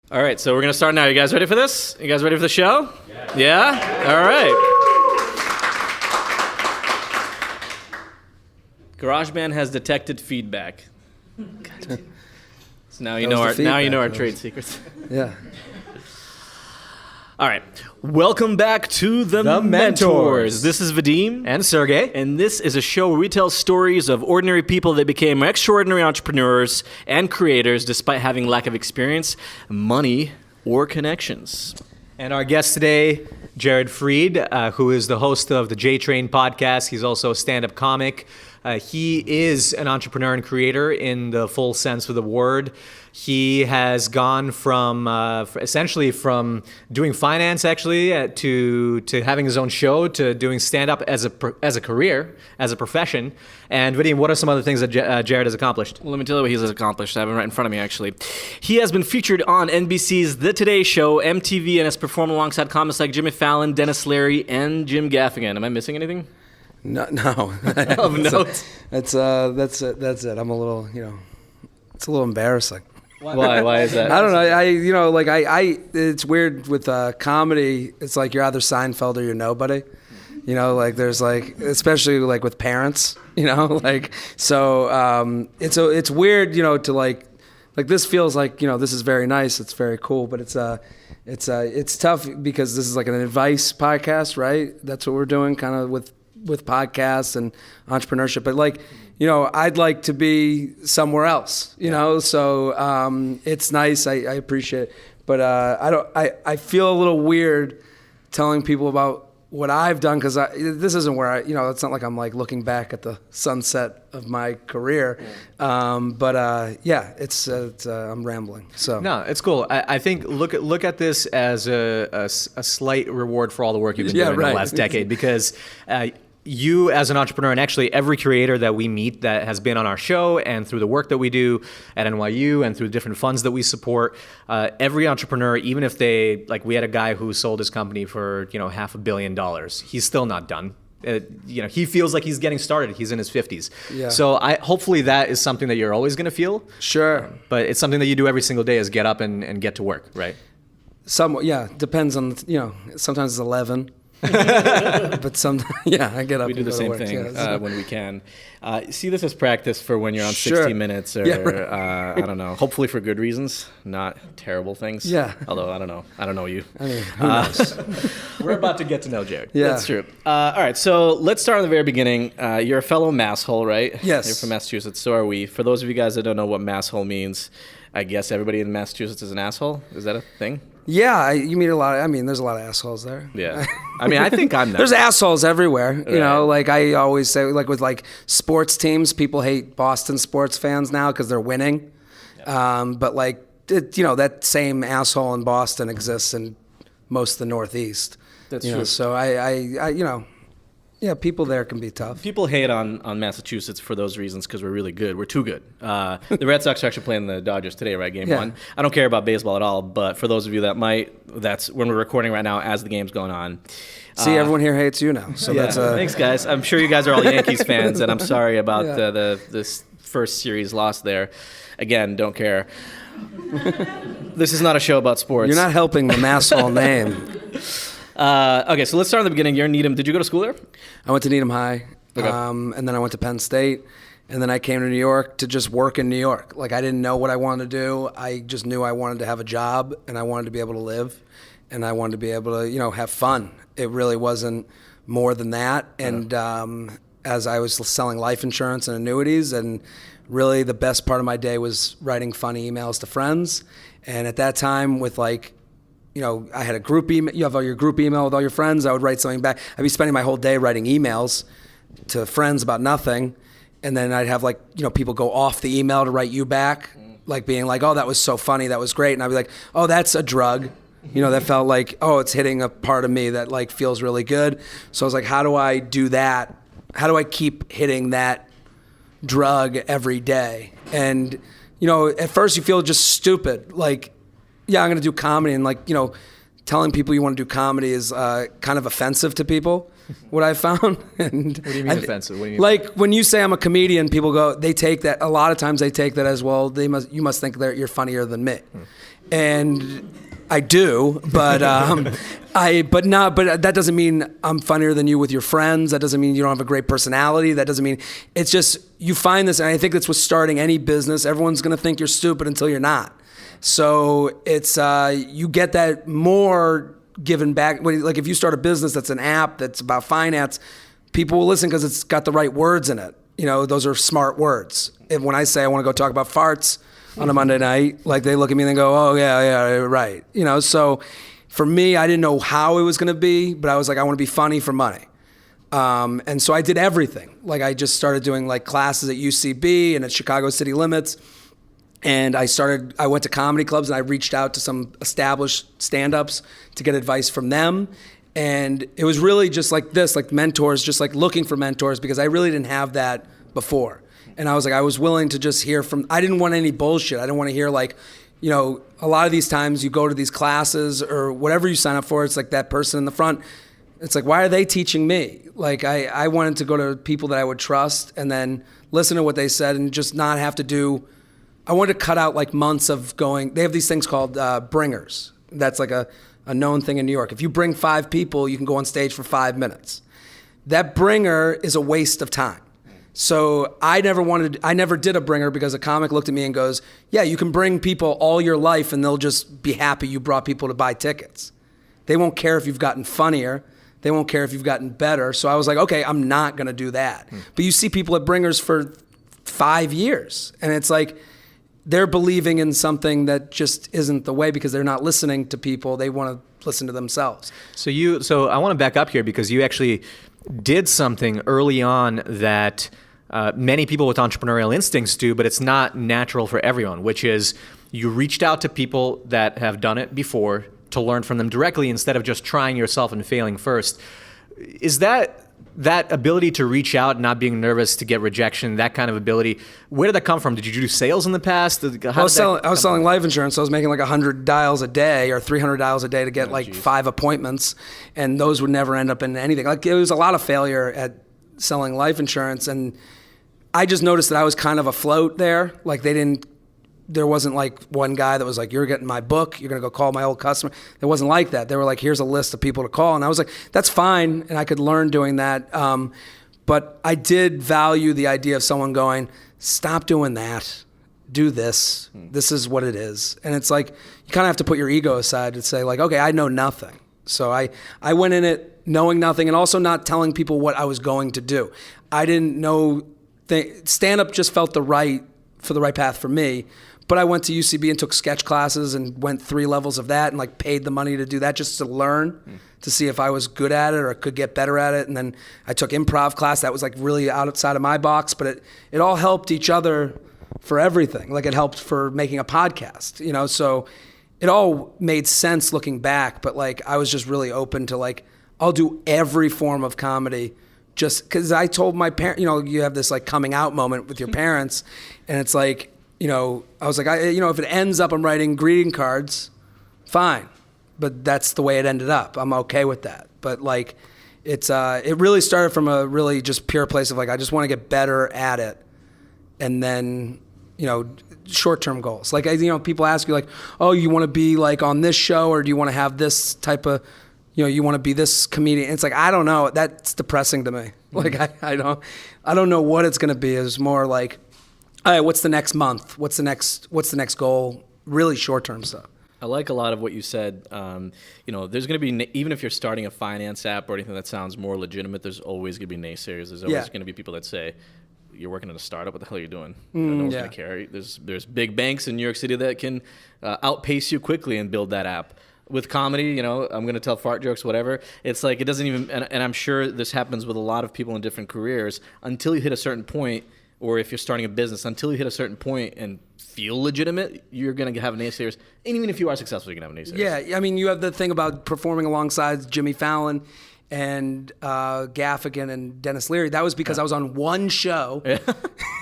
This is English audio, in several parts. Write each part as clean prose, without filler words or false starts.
All right, so we're going to start now. You guys ready for this? You guys ready for the show? Yeah? All right. GarageBand has detected feedback. So now you know our trade secrets. Yeah. All right. Welcome back to The Mentors. This is Vadim. And Sergey. And this is a show where we tell stories of ordinary people that became extraordinary entrepreneurs and creators despite having lack of experience, money, or connections. And our guest today, Jared Freid, who is the host of the JTrain podcast. He's also a stand-up comic. He is an entrepreneur and creator in the full sense of the word. He has gone from essentially from doing finance to having his own show to doing stand-up as a career, as a profession. And Vadim, what are some other things that Jared has accomplished? Well, let me tell you what he's accomplished. I have him right in front of me, actually. He has been featured on NBC's The Today Show, MTV, and has performed alongside comics like Jimmy Fallon, Dennis Leary, and Jim Gaffigan. Am I missing anything? No. Of note? That's it. I'm a little, it's a little embarrassing. Why is that? I don't know. It's weird with comedy. It's like you're either Seinfeld or you're nobody. There's especially with parents. So it's weird. To this feels like this is very nice. It's very cool, but it's tough because this is like an advice podcast, right? That's what we're doing, kind of with podcasts and entrepreneurship. But I'd like to be somewhere else, so it's nice. I appreciate it. But I feel a little weird telling people about what I've done because this isn't where it's not like I'm looking back at the sunset of my career. It's I'm rambling. So no, it's cool. I think look at this as a slight reward for all the work you've been doing in the last decade because you as an entrepreneur, and actually every creator that we meet that has been on our show and through the work that we do at NYU and through different funds that we support, every entrepreneur, even if we had a guy who sold his company for $500 million, he's still not done. He feels like he's getting started. He's in his 50s. Yeah. So hopefully that is something that you're always going to feel. Sure. But it's something that you do every single day is get up and get to work, right? Depends on, sometimes it's 11. But I get up. We do the same thing when we can. See this as practice for when you're on Sure. 60 Minutes or I don't know. Hopefully for good reasons, not terrible things. Yeah. Although I don't know. I don't know you. I mean, who knows? We're about to get to know Jared. Yeah. That's true. All right. So let's start at the very beginning. You're a fellow masshole, right? Yes. You're from Massachusetts. So are we. For those of you guys that don't know what masshole means, I guess everybody in Massachusetts is an asshole. Is that a thing? Yeah, you meet a lot. There's a lot of assholes there. Yeah. I think I'm that. There's assholes everywhere. Right. I always say, with sports teams, people hate Boston sports fans now because they're winning. Yep. But that same asshole in Boston exists in most of the Northeast. That's true. So people there can be tough. People hate on Massachusetts for those reasons because we're really good. We're too good. The Red Sox are actually playing the Dodgers today, right? Game 1. I don't care about baseball at all, but for those of you that might, that's when we're recording right now as the game's going on. See, everyone here hates you now. So thanks, guys. I'm sure you guys are all Yankees fans, and I'm sorry about this first series loss there. Again, don't care. This is not a show about sports. You're not helping the masshole name. Okay, so let's start at the beginning. You're in Needham. Did you go to school there? I went to Needham High, Okay. and then I went to Penn State, and then I came to New York to just work in New York. I didn't know what I wanted to do. I just knew I wanted to have a job, and I wanted to be able to live, and I wanted to be able to, have fun. It really wasn't more than that. And as I was selling life insurance and annuities, and really the best part of my day was writing funny emails to friends. And at that time with I had a group email. You have all your group email with all your friends. I would write something back. I'd be spending my whole day writing emails to friends about nothing. And then I'd have people go off the email to write you back, being like, oh, that was so funny. That was great. And I'd be like, oh, that's a drug. That felt like, oh, it's hitting a part of me that feels really good. So I was like, how do I do that? How do I keep hitting that drug every day? And, at first you feel just stupid. I'm going to do comedy and telling people you want to do comedy is kind of offensive to people, what I found. And what do you mean offensive? What do you mean? Like when you say I'm a comedian, people they take that, a lot of times they take that as, well, you must think that you're funnier than me. And I do, but but that doesn't mean I'm funnier than you with your friends. That doesn't mean you don't have a great personality. That doesn't mean, it's just, you find this, and I think that's what's starting any business. Everyone's going to think you're stupid until you're not. So it's, you get that more given back. Like if you start a business that's an app that's about finance, people will listen because it's got the right words in it. You know, those are smart words. And when I say I want to go talk about farts on a Monday night, like they look at me and they go, oh yeah, right. You know, so for me, I didn't know how it was going to be, but I was like, I want to be funny for money. And so I did everything. Like I just started doing like classes at UCB and at Chicago City Limits. And I went to comedy clubs and I reached out to some established stand-ups to get advice from them. And it was really just like this, like mentors, just like looking for mentors, because I really didn't have that before. And I was like, I was willing to just hear I didn't want any bullshit. I didn't want to hear like, you know, a lot of these times you go to these classes or whatever you sign up for, it's like that person in the front. It's like, why are they teaching me? Like I wanted to go to people that I would trust and then listen to what they said and just not have to do. I wanted to cut out like months of going. They have these things called bringers. That's like a known thing in New York. If you bring 5 people, you can go on stage for 5 minutes. That bringer is a waste of time. So I never did a bringer because a comic looked at me and goes, yeah, you can bring people all your life and they'll just be happy you brought people to buy tickets. They won't care if you've gotten funnier. They won't care if you've gotten better. So I was like, okay, I'm not going to do that. But you see people at bringers for 5 years and it's like, they're believing in something that just isn't the way because they're not listening to people. They want to listen to themselves. So I want to back up here because you actually did something early on that many people with entrepreneurial instincts do, but it's not natural for everyone, which is you reached out to people that have done it before to learn from them directly instead of just trying yourself and failing first. Is that ability to reach out, not being nervous to get rejection, that kind of ability, where did that come from? Did you do sales in the past? I was selling life insurance. So I was making like 100 dials a day or 300 dials a day to get 5 appointments, and those would never end up in anything. Like it was a lot of failure at selling life insurance, and I just noticed that I was kind of afloat there. Like there wasn't like one guy that was like, you're getting my book, you're going to go call my old customer. It wasn't like that. They were like, here's a list of people to call. And I was like, that's fine. And I could learn doing that. But I did value the idea of someone going, stop doing that. Do this. This is what it is. And it's like, you kind of have to put your ego aside and say like, okay, I know nothing. So I went in it knowing nothing and also not telling people what I was going to do. I didn't know, stand-up just felt the right path for me. But I went to UCB and took sketch classes and went 3 levels of that and like paid the money to do that just to learn, to see if I was good at it or could get better at it. And then I took improv class. That was like really outside of my box, but it all helped each other for everything. Like it helped for making a podcast, you know? So it all made sense looking back, but like I was just really open to like, I'll do every form of comedy just because I told my parents, you know, you have this like coming out moment with your parents and it's like, you know, I was like, if it ends up I'm writing greeting cards, fine. But that's the way it ended up. I'm okay with that. But like, it really started from a really just pure place of like, I just want to get better at it. And then, you know, short-term goals. Like, you know, people ask you like, oh, you want to be like on this show or do you want to have this type of, you know, you want to be this comedian? It's like, I don't know. That's depressing to me. Like, I don't know what it's going to be. It's more like, all right, what's the next month? What's the next goal? Really short-term stuff. I like a lot of what you said. You know, there's going to be, even if you're starting a finance app or anything that sounds more legitimate, there's always going to be naysayers. There's always going to be people that say, you're working at a startup, what the hell are you doing? No one's going to care. There's big banks in New York City that can outpace you quickly and build that app. With comedy, you know, I'm going to tell fart jokes, whatever. It's like, it doesn't even, and I'm sure this happens with a lot of people in different careers, until you hit a certain point, or if you're starting a business, until you hit a certain point and feel legitimate, you're going to have naysayers. And even if you are successful, you're going to have naysayers. Yeah, I mean, you have the thing about performing alongside Jimmy Fallon and Gaffigan and Dennis Leary. That was because I was on one show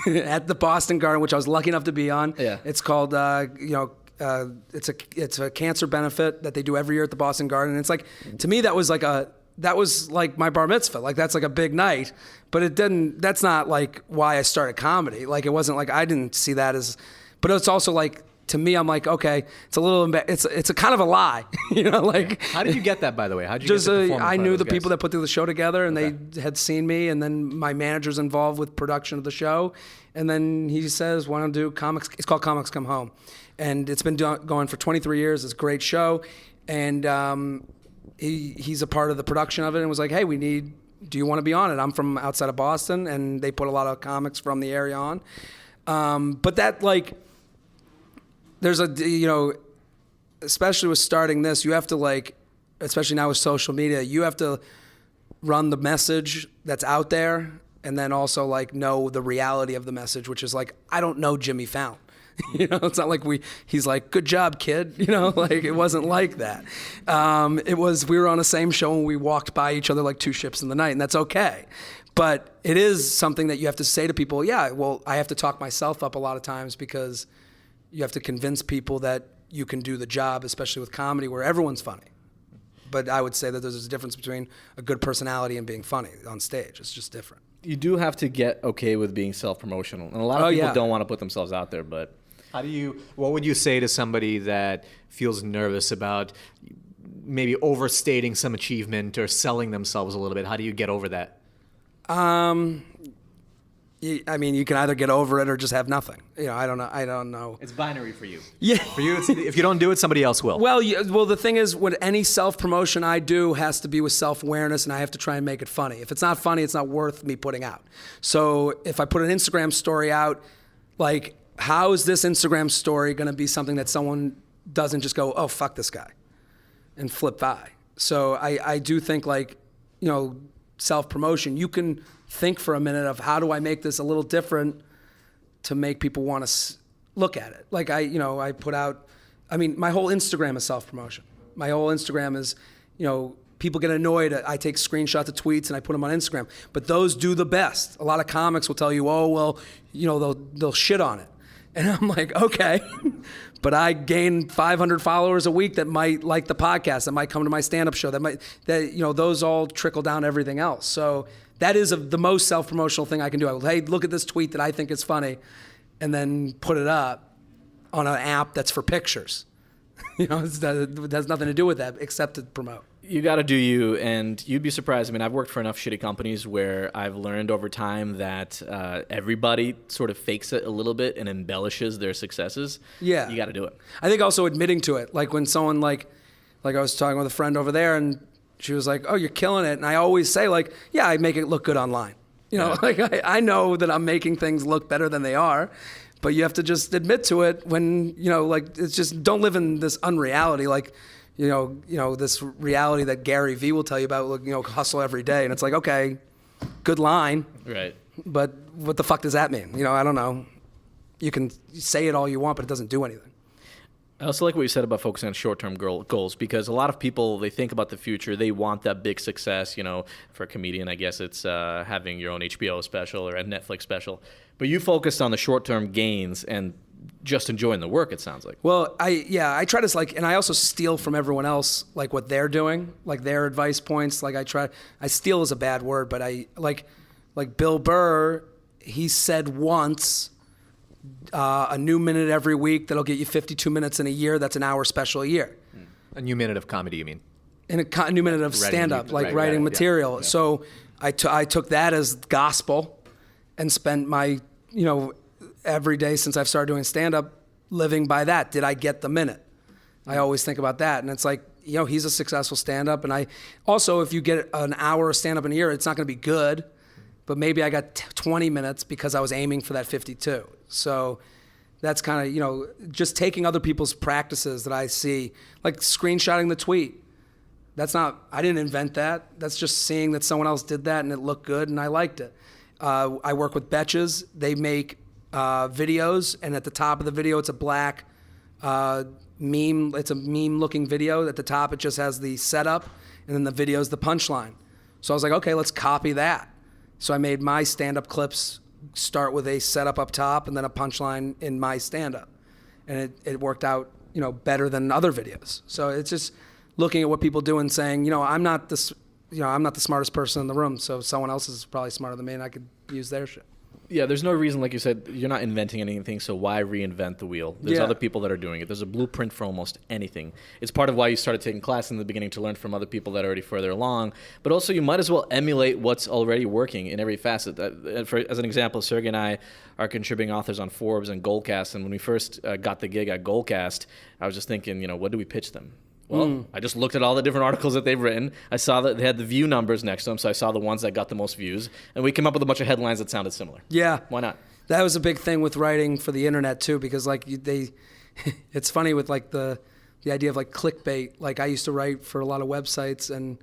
at the Boston Garden, which I was lucky enough to be on. Yeah. It's called, It's a cancer benefit that they do every year at the Boston Garden. And it's like, to me, that was like my bar mitzvah. Like, that's like a big night, but that's not like why I started comedy. Like, it wasn't like, I didn't see that as, but it's also like, to me, I'm like, okay, it's a little, it's a kind of a lie, like. How did you get that, by the way? How did you just, get to perform in I front knew of the those guys? people that put the show together, and they had seen me, and then my manager's involved with production of the show, and then he says, why don't do comics? It's called Comics Come Home, and it's been going for 23 years. It's a great show, and he's a part of the production of it, and was like, hey, do you want to be on it? I'm from outside of Boston, and they put a lot of comics from the area on, but that, like, there's especially with starting this, you have to, like, especially now with social media, you have to run the message that's out there, and then also, like, know the reality of the message, which is like, I don't know Jimmy Fallon. It's not like he's like, good job, kid. Like, it wasn't like that. We were on the same show and we walked by each other like two ships in the night, and that's okay. But it is something that you have to say to people, yeah, well, I have to talk myself up a lot of times, because you have to convince people that you can do the job, especially with comedy where everyone's funny. But I would say that there's a difference between a good personality and being funny on stage. It's just different. You do have to get okay with being self-promotional. And a lot of people don't want to put themselves out there, but... What would you say to somebody that feels nervous about maybe overstating some achievement or selling themselves a little bit? How do you get over that? I mean, you can either get over it or just have nothing. I don't know. It's binary for you. Yeah. For you, if you don't do it, somebody else will. Well, the thing is, with any self-promotion I do has to be with self-awareness, and I have to try and make it funny. If it's not funny, it's not worth me putting out. So if I put an Instagram story out, like, how is this Instagram story going to be something that someone doesn't just go, oh, fuck this guy, and flip by? So I do think, like, self-promotion, you can think for a minute of, how do I make this a little different to make people want to look at it? Like, I put out, my whole Instagram is self-promotion. My whole Instagram is, people get annoyed. I take screenshots of tweets and I put them on Instagram, but those do the best. A lot of comics will tell you, oh, well, they'll shit on it. And I'm like, okay, but I gain 500 followers a week that might like the podcast, that might come to my stand-up show, those all trickle down to everything else. So that is the most self-promotional thing I can do. I go, hey, look at this tweet that I think is funny, and then put it up on an app that's for pictures. It has nothing to do with that except to promote. You got to do you, and you'd be surprised. I've worked for enough shitty companies where I've learned over time that everybody sort of fakes it a little bit and embellishes their successes. Yeah. You got to do it. I think also admitting to it. Like, when someone, like I was talking with a friend over there, and she was like, oh, you're killing it. And I always say, like, yeah, I make it look good online. Like, I know that I'm making things look better than they are. But you have to just admit to it when, like, it's just, don't live in this unreality. Like, this reality that Gary Vee will tell you about, hustle every day. And it's like, okay, good line. Right. But what the fuck does that mean? I don't know. You can say it all you want, but it doesn't do anything. I also like what you said about focusing on short-term goals, because a lot of people, they think about the future. They want that big success. For a comedian, I guess it's having your own HBO special or a Netflix special. But you focused on the short-term gains and just enjoying the work, it sounds like. Well, I try to, and I also steal from everyone else, like, what they're doing, like their advice points. Like, I steal is a bad word, but like Bill Burr, he said once, a new minute every week that'll get you 52 minutes in a year. That's an hour special a year. A new minute of comedy, you mean? And a new minute of stand-up, writing material. Yeah. So I took that as gospel and spent my, every day since I've started doing stand-up living by that. Did I get the minute? I always think about that. And it's like, he's a successful stand-up. And I also, if you get an hour of stand-up in a year, it's not going to be good. But maybe I got 20 minutes because I was aiming for that 52. So that's kind of, just taking other people's practices that I see, like screenshotting the tweet. I didn't invent that. That's just seeing that someone else did that and it looked good and I liked it. I work with Betches. They make videos, and at the top of the video, it's a black meme. It's a meme-looking video. At the top, it just has the setup, and then the video is the punchline. So I was like, okay, let's copy that. So I made my stand-up clips start with a setup up top and then a punchline in my stand-up. And it worked out better than other videos. So it's just looking at what people do and saying, I'm not the smartest person in the room, so someone else is probably smarter than me, and I could use their shit. Yeah, there's no reason, like you said, you're not inventing anything, so why reinvent the wheel? There's other people that are doing it. There's a blueprint for almost anything. It's part of why you started taking class in the beginning, to learn from other people that are already further along, but also you might as well emulate what's already working in every facet. As an example, Sergey and I are contributing authors on Forbes and Goalcast, and when we first got the gig at Goalcast, I was just thinking, what do we pitch them? Well, I just looked at all the different articles that they've written. I saw that they had the view numbers next to them, so I saw the ones that got the most views, and we came up with a bunch of headlines that sounded similar. Yeah. Why not? That was a big thing with writing for the internet too, because it's funny with the idea of clickbait. Like I used to write for a lot of websites, and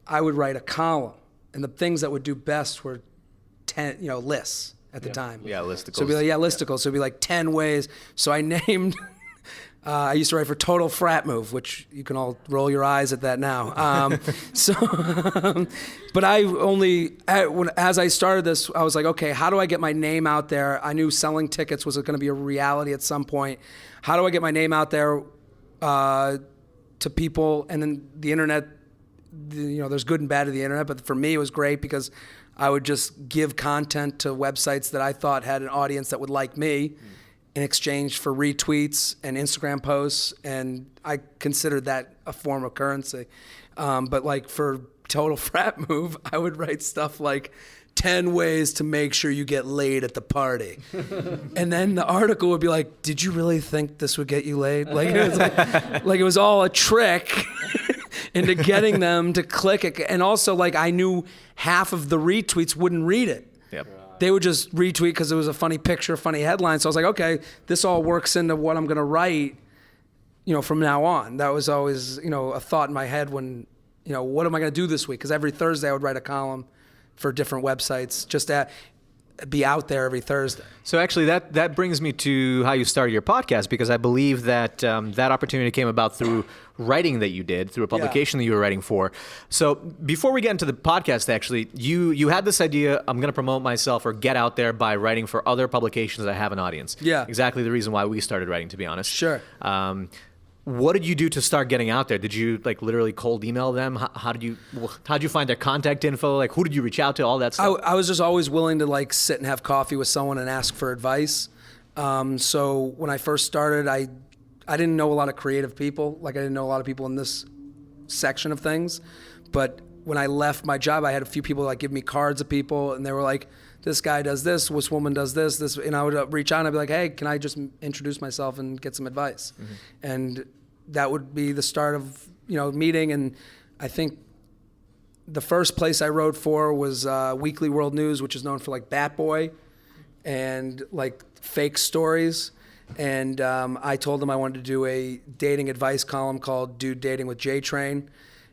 I would write a column, and the things that would do best were 10, lists at the time. Yeah, listicles. So it'd be listicles. So it'd be 10 ways. So I named. I used to write for Total Frat Move, which you can all roll your eyes at that now. But as I started this, I was like, okay, how do I get my name out there? I knew selling tickets was going to be a reality at some point. How do I get my name out there to people? And then the internet, there's good and bad to the internet, but for me it was great because I would just give content to websites that I thought had an audience that would like me. In exchange for retweets and Instagram posts, and I considered that a form of currency. But for Total Frat Move, I would write stuff like 10 ways to make sure you get laid at the party. And then the article would be like, did you really think this would get you laid? It was all a trick into getting them to click it. And also I knew half of the retweets wouldn't read it. Yep. They would just retweet because it was a funny picture, funny headline. So I was like, okay, this all works into what I'm going to write, from now on. That was always, a thought in my head when, what am I going to do this week? Because every Thursday I would write a column for different websites just to be out there every Thursday. So actually that brings me to how you started your podcast, because I believe that that opportunity came about through writing that you did, through a publication that you were writing for. So before we get into the podcast, actually, you had this idea, I'm going to promote myself or get out there by writing for other publications that have an audience. Yeah. Exactly the reason why we started writing, to be honest. Sure. What did you do to start getting out there? Did you literally cold email them? How did you find their contact info? Who did you reach out to? All that stuff. I was just always willing to sit and have coffee with someone and ask for advice. So when I first started, I didn't know a lot of creative people. I didn't know a lot of people in this section of things. But when I left my job, I had a few people give me cards of people, and they were like, this guy does this woman does this, and I would reach out and I'd be like, hey, can I just introduce myself and get some advice? Mm-hmm. And that would be the start of, meeting. And I think the first place I wrote for was Weekly World News, which is known for Bat Boy and fake stories. And I told them I wanted to do a dating advice column called Dude Dating with JTrain.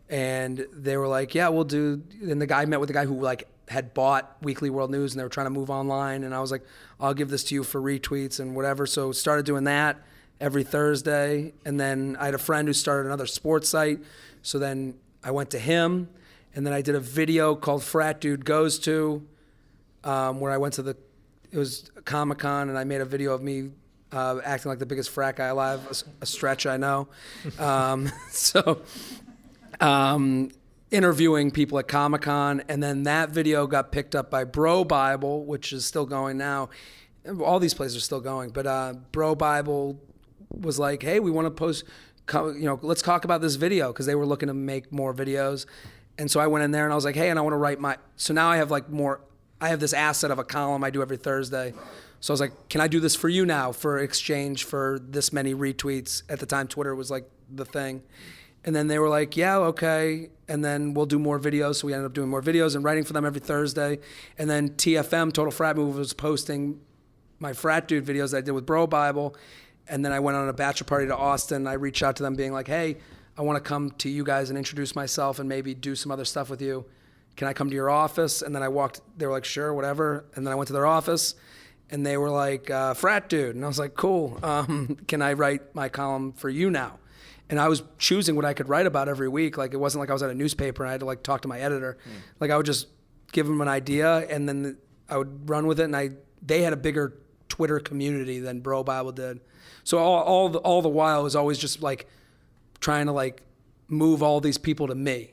And they were like, yeah, we'll do. And I met with the guy who had bought Weekly World News, and they were trying to move online. And I was like, I'll give this to you for retweets and whatever. So started doing that every Thursday. And then I had a friend who started another sports site. So then I went to him, and then I did a video called Frat Dude Goes To, where I went to it was Comic-Con, and I made a video of me acting like the biggest frat guy alive, a stretch, I know. Interviewing people at Comic-Con, and then that video got picked up by Bro Bible, which is still going now. All these places are still going, but Bro Bible was like, hey, we want to post, let's talk about this video, because they were looking to make more videos. And so I went in there and I was like, hey, and I want to write so now I have I have this asset of a column I do every Thursday. So I was like, can I do this for you now for exchange for this many retweets? At the time, Twitter was the thing. And then they were like, yeah, okay. And then we'll do more videos. So we ended up doing more videos and writing for them every Thursday. And then TFM, Total Frat Move, was posting my Frat Dude videos that I did with Bro Bible. And then I went on a bachelor party to Austin. I reached out to them being like, hey, I want to come to you guys and introduce myself and maybe do some other stuff with you. Can I come to your office? And then they were like, sure, whatever. And then I went to their office, and they were like, Frat Dude. And I was like, cool. Can I write my column for you now? And I was choosing what I could write about every week. It wasn't like I was at a newspaper and I had to talk to my editor. I would just give them an idea, and then I would run with it. And they had a bigger Twitter community than Bro Bible did. So all the while it was always just like trying to like move all these people to me.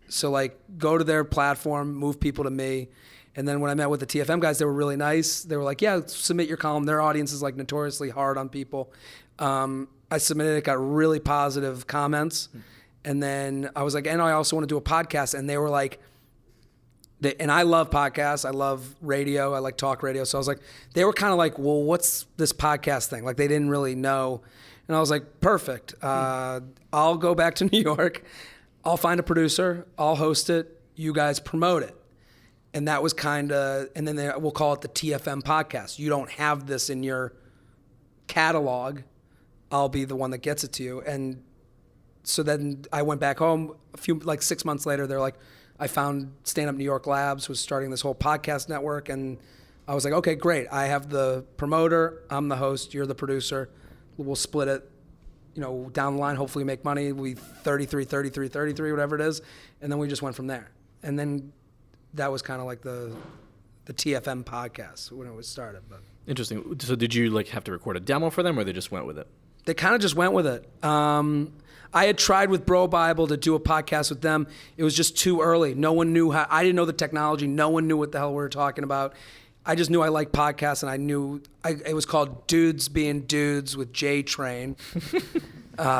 So like go to their platform, move people to me. And then when I met with the TFM guys, they were really nice. They were like, yeah, submit your column. Their audience is like notoriously hard on people. I submitted it, got really positive comments. And then I was like, and I also want to do a podcast. And they were like, and I love podcasts. I love radio. I like talk radio. So I was like, they were kind of like, well, what's this podcast thing? Like they didn't really know. And I was like, perfect. I'll go back to New York. I'll find a producer. I'll host it. You guys promote it. And that was kind of, and then we'll call it the TFM podcast. You don't have this in your catalog. I'll be the one that gets it to you. And so then I went back home like 6 months later. They're like, I found Stand Up New York Labs was starting this whole podcast network. And I was like, okay, great. I have the promoter. I'm the host. You're the producer. We'll split it, down the line, hopefully make money. We 33, whatever it is. And then we just went from there. And then that was kind of like the TFM podcast when it was started. But Interesting. So did you like have to record a demo for them, or they just went with it? They kind of just went with it. I had tried with Bro Bible to do a podcast with them. It was just too early. No one knew how. I didn't know the technology. No one knew what the hell we were talking about. I just knew I liked podcasts, and I knew it was called Dudes Being Dudes with JTrain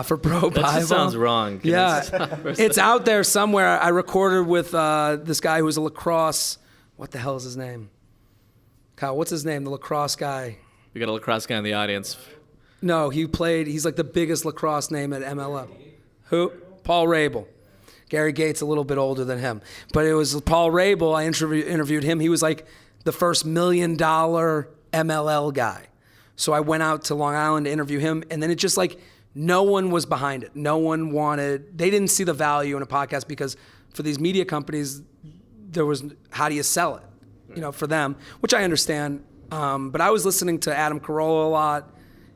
for Bro Bible. That just sounds wrong. Yeah, it's out there somewhere. I recorded with this guy who was a lacrosse. What the hell is his name? Kyle, what's his name? The lacrosse guy. We got a lacrosse guy in the audience. No, he's like the biggest lacrosse name at MLM. Who? Paul Rabel. Gary Gates a little bit older than him. But it was Paul Rabel. I interviewed him. He was like the first $1 million MLL guy. So I went out to Long Island to interview him. And then it just like, no one was behind it. No one they didn't see the value in a podcast because for these media companies, there was, how do you sell it? For them, which I understand. But I was listening to Adam Carolla a lot.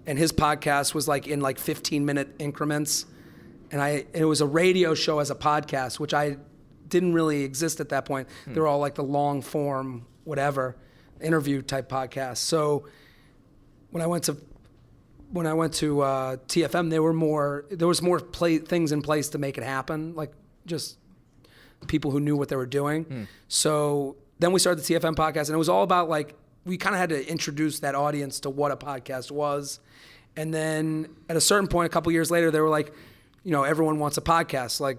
And his podcast was like in like 15-minute increments. And it was a radio show as a podcast, which I didn't really exist at that point. They were all like the long form, whatever, interview type podcasts. So when I went to TFM, there was more things in place to make it happen, like just people who knew what they were doing. So then we started the TFM podcast, and it was all about like, we kind of had to introduce that audience to what a podcast was. And then at a certain point, a couple years later, they were like, everyone wants a podcast. Like,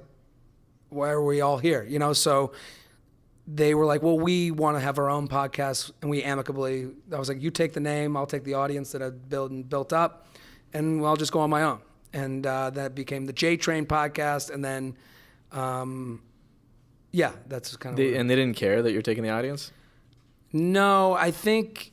why are we all here? So they were like, well, we want to have our own podcast. And we amicably, I was like, you take the name, I'll take the audience that I've built up, and I'll just go on my own. And that became the JTrain podcast. And then, that's kind of And they didn't care that you're taking the audience? No, I think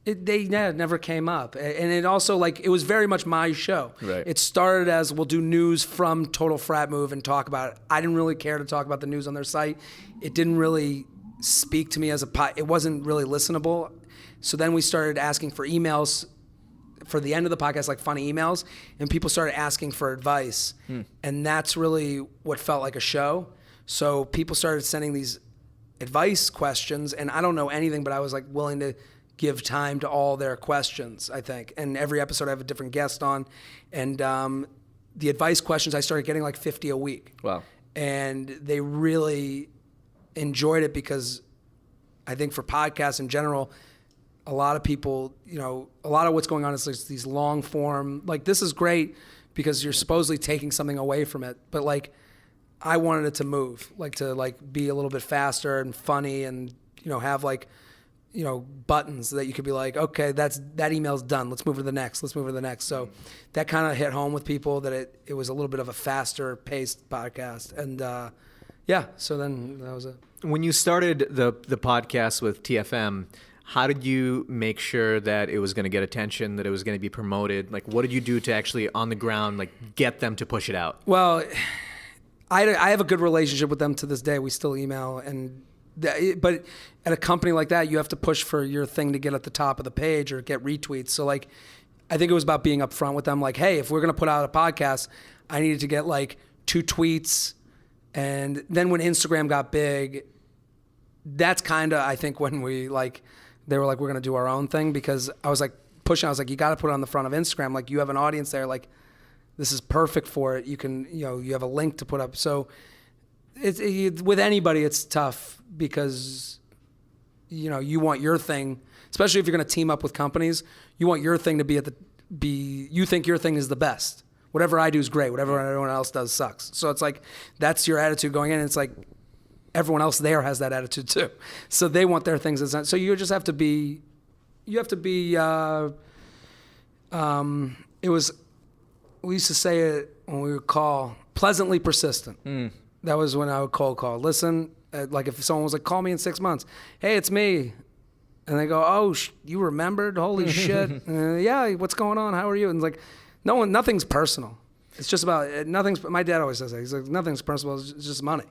it never came up. And it also, like, it was very much my show. Right. It started as, we'll do news from Total Frat Move and talk about it. I didn't really care to talk about the news on their site. It didn't really speak to me as it wasn't really listenable. So then we started asking for emails for the end of the podcast, like funny emails, and people started asking for advice. And that's really what felt like a show. So people started sending these advice questions, and I don't know anything, but I was like willing to give time to all their questions, I think. And every episode I have a different guest on. And the advice questions, I started getting like 50 a week. Wow. And they really enjoyed it because I think for podcasts in general, a lot of people, a lot of what's going on is like these long form, like this is great because you're supposedly taking something away from it. But like, I wanted it to move, like to like be a little bit faster and funny and, have like, buttons that you could be like, okay, that email's done. Let's move to the next. So that kind of hit home with people that it was a little bit of a faster paced podcast. And so then that was it. When you started the podcast with TFM, how did you make sure that it was going to get attention, that it was going to be promoted? Like, what did you do to actually on the ground, like get them to push it out? Well, I have a good relationship with them to this day. We still email, but at a company like that, you have to push for your thing to get at the top of the page or get retweets. So like, I think it was about being upfront with them. Like, hey, if we're going to put out a podcast, I needed to get like 2 tweets. And then when Instagram got big, that's kind of, I think, when we like they were like, we're going to do our own thing, because I was like pushing. I was like, you got to put it on the front of Instagram. Like, you have an audience there. Like, this is perfect for it. You can, you have a link to put up. So with anybody, it's tough because, you want your thing, especially if you're going to team up with companies, you want your thing to you think your thing is the best. Whatever I do is great. Whatever everyone else does sucks. So it's like, that's your attitude going in. And it's like, everyone else there has that attitude too. So they want their things. So you just have to be, we used to say it when we would call, pleasantly persistent. That was when I would cold call. Listen, like if someone was like, call me in 6 months. Hey, it's me. And they go, oh, you remembered? Holy shit. Yeah, what's going on? How are you? And it's like, nothing's personal. It's just about, my dad always says that. He's like, nothing's personal, it's just money.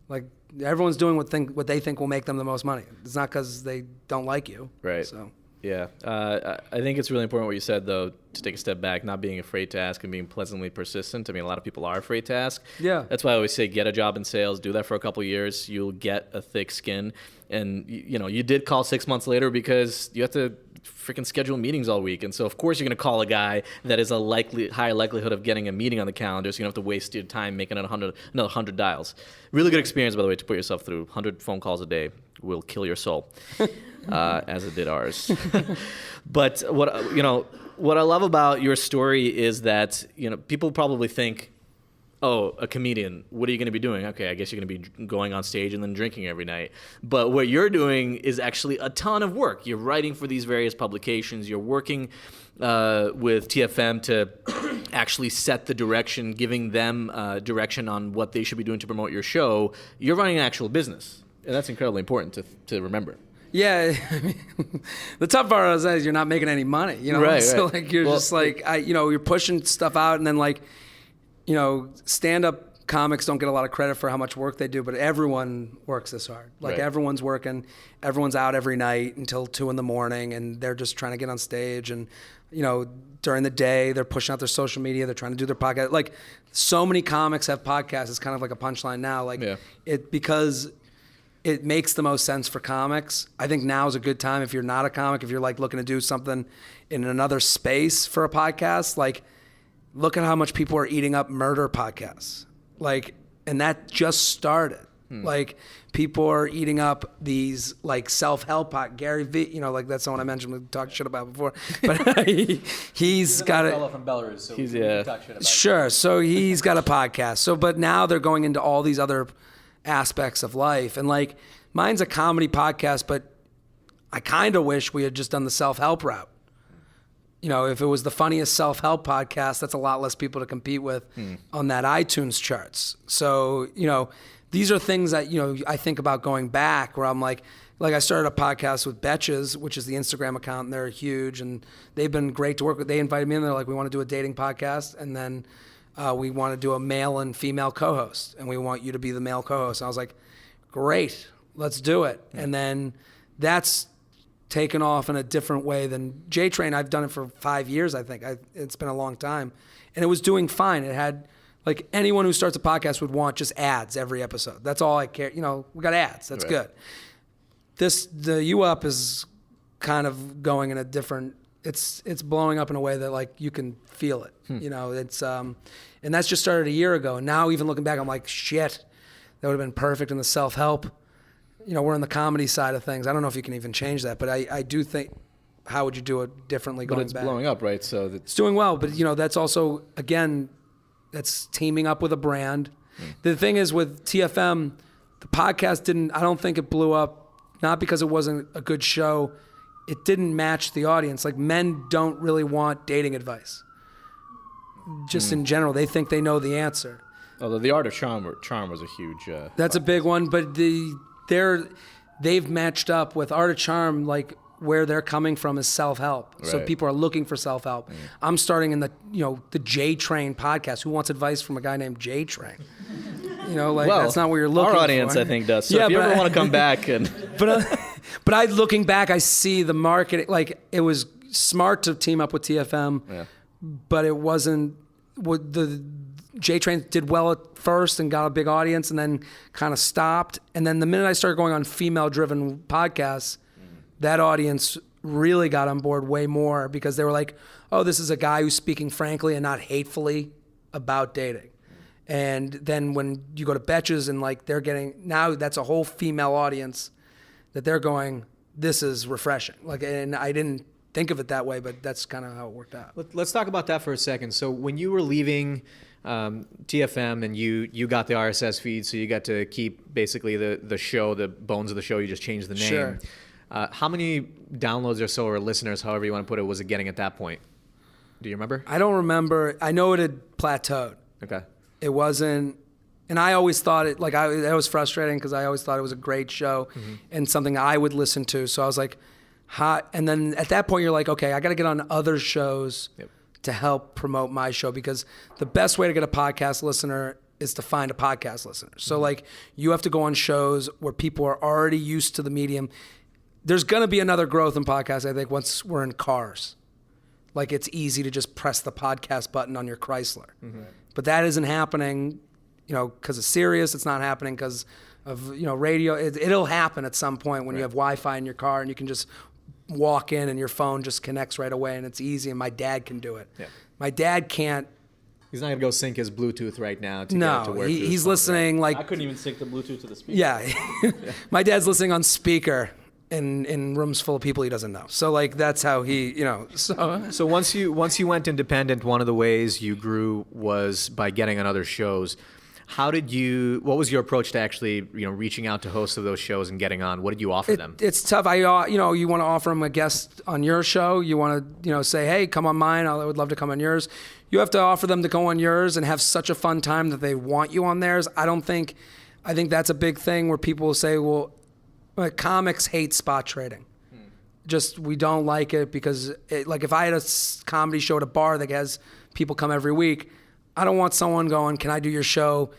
Like, everyone's doing what they think will make them the most money. It's not because they don't like you. Right. So. Yeah. I think it's really important what you said, though, to take a step back, not being afraid to ask and being pleasantly persistent. I mean, a lot of people are afraid to ask. Yeah. That's why I always say get a job in sales, do that for a couple of years, you'll get a thick skin. And, you did call 6 months later because you have to freaking schedule meetings all week. And so, of course, you're going to call a guy that is higher likelihood of getting a meeting on the calendar, so you don't have to waste your time making it another 100 dials. Really good experience, by the way, to put yourself through. 100 phone calls a day will kill your soul, as it did ours. But what I love about your story is that, people probably think, oh, a comedian, what are you going to be doing? Okay, I guess you're going to be going on stage and then drinking every night. But what you're doing is actually a ton of work. You're writing for these various publications. You're working with TFM to actually set the direction, giving them direction on what they should be doing to promote your show. You're running an actual business, and that's incredibly important to remember. Yeah, the tough part is you're not making any money, Right, so right. like you're just like you're pushing stuff out, and then like stand-up comics don't get a lot of credit for how much work they do, but everyone works this hard. Like Right. everyone's working, everyone's out every night until 2 a.m, and they're just trying to get on stage, and during the day they're pushing out their social media, they're trying to do their podcast. Like, so many comics have podcasts. It's kind of like a punchline now. Like, because it makes the most sense for comics. I think now is a good time if you're not a comic, if you're like looking to do something in another space for a podcast. Like, look at how much people are eating up murder podcasts. Like, and that just started. Like, people are eating up these like self-help Gary V. Like that's someone I mentioned we talked shit about before. But he's got fellow from Belarus, so He's- we yeah. can talk shit about Sure. So he's got a podcast. So, but now they're going into all these other aspects of life. And like, mine's a comedy podcast, but I kind of wish we had just done the self-help route. If it was the funniest self-help podcast, that's a lot less people to compete with on that iTunes charts. So, these are things that, I think about going back where I'm like I started a podcast with Betches, which is the Instagram account, and they're huge, and they've been great to work with. They invited me in, they're like, we want to do a dating podcast, and then we want to do a male and female co-host, and we want you to be the male co-host. And I was like, great, let's do it. And then that's taken off in a different way than JTrain. I've done it for 5 years, I think. It's been a long time. And it was doing fine. It had, like, anyone who starts a podcast would want just ads every episode. That's all I care. We got ads. That's Right. good. The U Up is kind of going in a different, it's blowing up in a way that, like, you can feel it. It's, and that's just started a year ago. And now even looking back, I'm like, shit, that would have been perfect in the self-help. We're in the comedy side of things. I don't know if you can even change that, but I do think, how would you do it differently going But it's back? blowing up, right? So It's doing well, but that's also, again, that's teaming up with a brand. The thing is with TFM, the podcast I don't think it blew up, not because it wasn't a good show. It didn't match the audience. Like, men don't really want dating advice. Just in general, they think they know the answer. although the Art of Charm was a huge. That's a big one, but they've matched up with Art of Charm, like where they're coming from is self-help. So Right. people are looking for self-help. I'm starting in the JTrain podcast. Who wants advice from a guy named JTrain? Well, that's not what you're looking for. Our audience, I think, does. So Yeah, if you but ever want to come back and But looking back, I see the market. Like, it was smart to team up with TFM, but it wasn't. The JTrain did well at first and got a big audience, and then kind of stopped. And then the minute I started going on female-driven podcasts, that audience really got on board way more because they were like, oh, this is a guy who's speaking frankly and not hatefully about dating. And then when you go to Betches and like they're getting, now that's a whole female audience that they're going, this is refreshing. Like, and I didn't think of it that way, but that's kind of how it worked out. Let's talk about that for a second. So when you were leaving TFM and you got the RSS feed, so you got to keep basically the show, the bones of the show, you just changed the name. Sure. How many downloads or so, or listeners, however you want to put it, was it getting at that point? Do you remember? I don't remember. I know it had plateaued. Okay. It wasn't, and I always thought it, like, that was frustrating because I always thought it was a great show and something I would listen to. So I was like, hot. And then at that point, you're like, okay, I got to get on other shows to help promote my show, because the best way to get a podcast listener is to find a podcast listener. So like, you have to go on shows where people are already used to the medium. There's going to be another growth in podcasts, I think, once we're in cars. Like, it's easy to just press the podcast button on your Chrysler. But that isn't happening, because of Sirius. It's not happening because of, radio. It'll happen at some point when you have Wi-Fi in your car and you can just walk in and your phone just connects right away and it's easy, and my dad can do it. Yeah. My dad can't. He's not going to go sync his Bluetooth right now to no, get to work. He's listening like... I couldn't even sync the Bluetooth to the speaker. Yeah. My dad's listening on speaker in rooms full of people he doesn't know. So like, that's how he, So once you went independent, one of the ways you grew was by getting on other shows. What was your approach to actually, reaching out to hosts of those shows and getting on? What did you offer them? It's tough. You want to offer them a guest on your show. You want to, say, hey, come on mine. I would love to come on yours. You have to offer them to go on yours and have such a fun time that they want you on theirs. I think that's a big thing where people will say, well, comics hate spot trading. Just, we don't like it because like if I had a comedy show at a bar that has people come every week, I don't want someone going, can I do your show?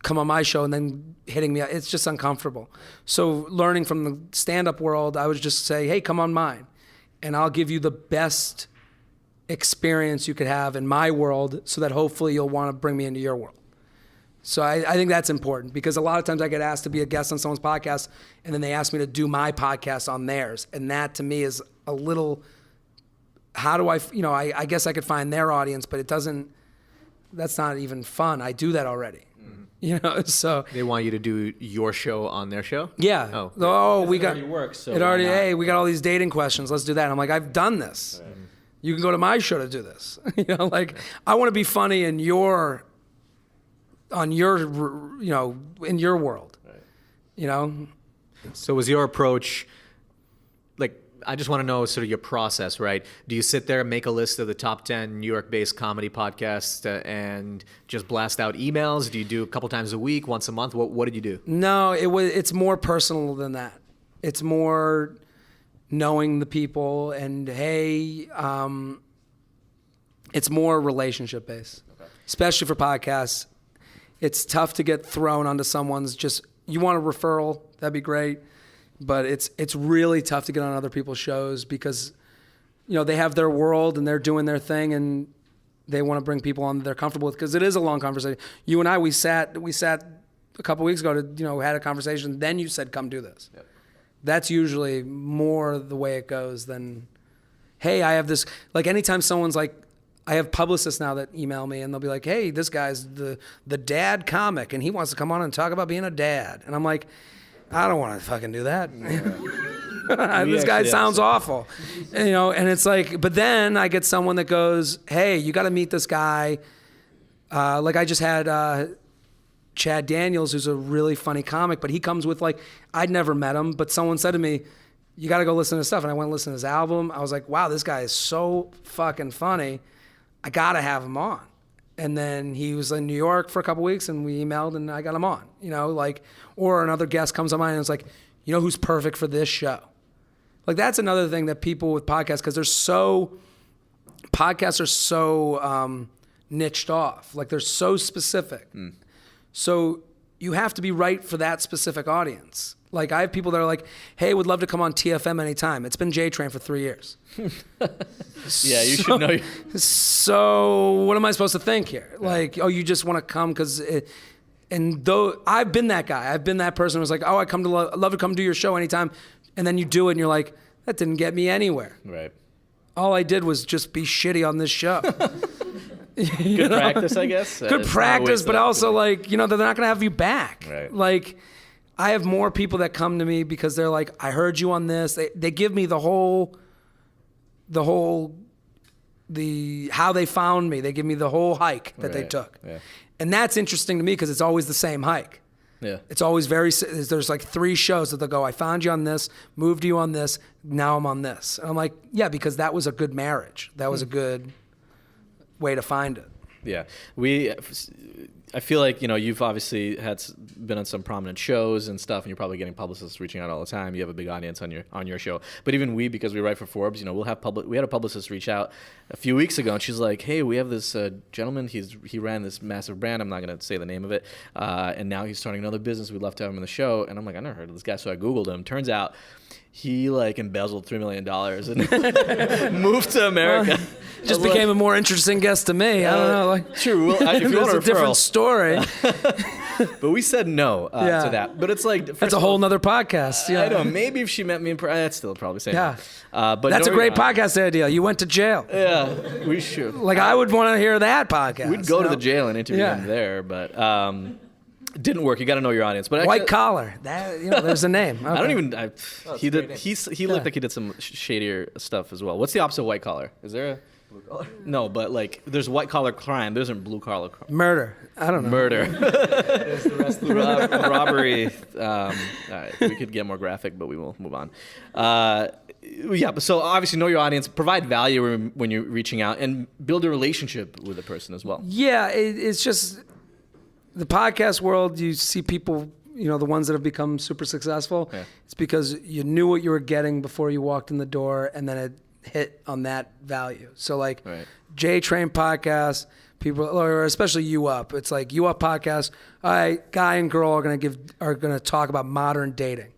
Come on my show, and then hitting me. It's just uncomfortable. So learning from the stand-up world, I would just say, hey, come on mine. And I'll give you the best experience you could have in my world so that hopefully you'll want to bring me into your world. So I think that's important, because a lot of times I get asked to be a guest on someone's podcast and then they ask me to do my podcast on theirs. And that to me is a little, how do I guess I could find their audience, but that's not even fun. I do that already. So they want you to do your show on their show? Yeah. We got, already works, so hey, we got all these dating questions. Let's do that. And I'm like, I've done this. Right. You can go to my show to do this. I want to be funny in your world, right. So was your approach, like, I just want to know sort of your process, right? Do you sit there and make a list of the top 10 New York-based comedy podcasts and just blast out emails? Do you do a couple times a week, once a month? What did you do? No, it's more personal than that. It's more knowing the people and, hey, it's more relationship based, especially for podcasts. It's tough to get thrown onto someone's you want a referral, that'd be great. But it's really tough to get on other people's shows because, they have their world and they're doing their thing and they want to bring people on that they're comfortable with, because it is a long conversation. You and I, we sat a couple weeks ago to, had a conversation. Then you said, come do this. Yep. That's usually more the way it goes than, hey, I have this, like anytime someone's like, I have publicists now that email me and they'll be like, hey, this guy's the dad comic and he wants to come on and talk about being a dad. And I'm like, I don't want to fucking do that. This guy sounds awful. And it's like, but then I get someone that goes, hey, you got to meet this guy. Like I just had Chad Daniels, who's a really funny comic, but he comes with I'd never met him, but someone said to me, you got to go listen to his stuff. And I went and listened to his album. I was like, wow, this guy is so fucking funny. I got to have him on. And then he was in New York for a couple weeks and we emailed and I got him on, or another guest comes on mine and it's like, who's perfect for this show? Like, that's another thing that people with podcasts, because podcasts are so niched off. Like, they're so specific. So you have to be right for that specific audience. Like, I have people that are like, hey, would love to come on TFM anytime. It's been JTrain for 3 years. Yeah, you should know. So what am I supposed to think here? Like, oh, you just want to come because and though I've been that guy. I've been that person who's like, oh, I'd love to come do your show anytime. And then you do it and you're like, That didn't get me anywhere. Right. All I did was just be shitty on this show. Good practice, I guess. Good practice, but also like, they're not going to have you back. Right. Like, I have more people that come to me because they're like, I heard you on this. They give me the how they found me. They give me the whole hike that they took. Yeah. And that's interesting to me because it's always the same hike. Yeah. It's always there's like 3 shows that they'll go, I found you on this, moved you on this, now I'm on this. And I'm like, yeah, because that was a good marriage. That was a good way to find it. Yeah. I feel like, you've obviously been on some prominent shows and stuff, and you're probably getting publicists reaching out all the time. You have a big audience on your show. But even because we write for Forbes, we had a publicist reach out a few weeks ago, and she's like, hey, we have this gentleman. He ran this massive brand. I'm not going to say the name of it. And now he's starting another business. We'd love to have him on the show. And I'm like, I never heard of this guy. So I Googled him. Turns out he embezzled $3 million and moved to America. Just became a more interesting guest to me. I don't know. Like, true. Well, if you want a it's a different referral. story. But we said no to that. But it's like That's a whole nother podcast. Yeah. I know. Maybe if she met me in person, that's still probably saying Yeah. no. But That's a great podcast idea. You went to jail. Yeah, we should. Like, I would want to hear that podcast. We'd go to the jail and interview him there, but it didn't work. You got to know your audience. But White Collar. That there's a name. Okay. I don't even. He did. He looked like he did some shadier stuff as well. What's the opposite of white collar? Is there a blue collar? No, but like there's white collar crime. There isn't blue collar crime. Murder. I don't know. Murder. There's the rest of the robbery. All right, we could get more graphic, but we will move on. Yeah, so obviously know your audience, provide value when you're reaching out, and build a relationship with the person as well. Yeah, it's just the podcast world. You see people, the ones that have become super successful. Yeah. It's because you knew what you were getting before you walked in the door, and then it hit on that value. So like JTrain podcast, people, or especially You Up. It's like You Up podcast. All right, guy and girl are gonna talk about modern dating.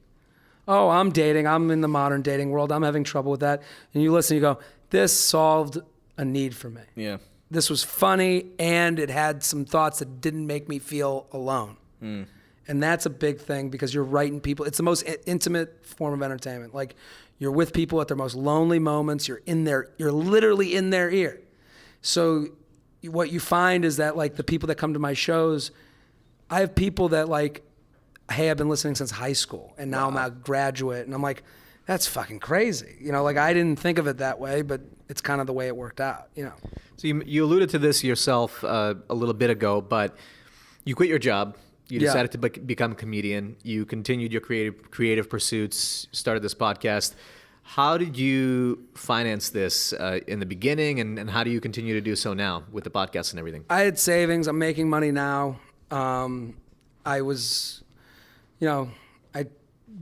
Oh, I'm dating. I'm in the modern dating world. I'm having trouble with that. And you listen, you go, this solved a need for me. Yeah. This was funny, and it had some thoughts that didn't make me feel alone. And that's a big thing because you're writing people. It's the most intimate form of entertainment. Like, you're with people at their most lonely moments. You're literally in their ear. So what you find is that, like, the people that come to my shows, I have people that, like, hey, I've been listening since high school, and now I'm a graduate, and I'm like, that's fucking crazy. Like, I didn't think of it that way, but it's kind of the way it worked out. So you alluded to this yourself a little bit ago, but you quit your job. You decided to become a comedian. You continued your creative pursuits, started this podcast. How did you finance this in the beginning, and how do you continue to do so now with the podcast and everything? I had savings. I'm making money now. I was, I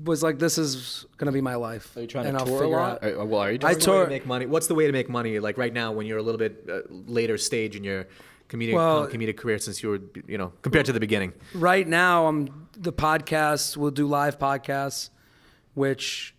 was like, this is going to be my life. Are you trying to tour a lot? Well, are you I tour to make money. What's the way to make money? Like right now, when you're a little bit later stage in your comedic career, since you were, compared to the beginning. Right now, the podcasts. We'll do live podcasts, which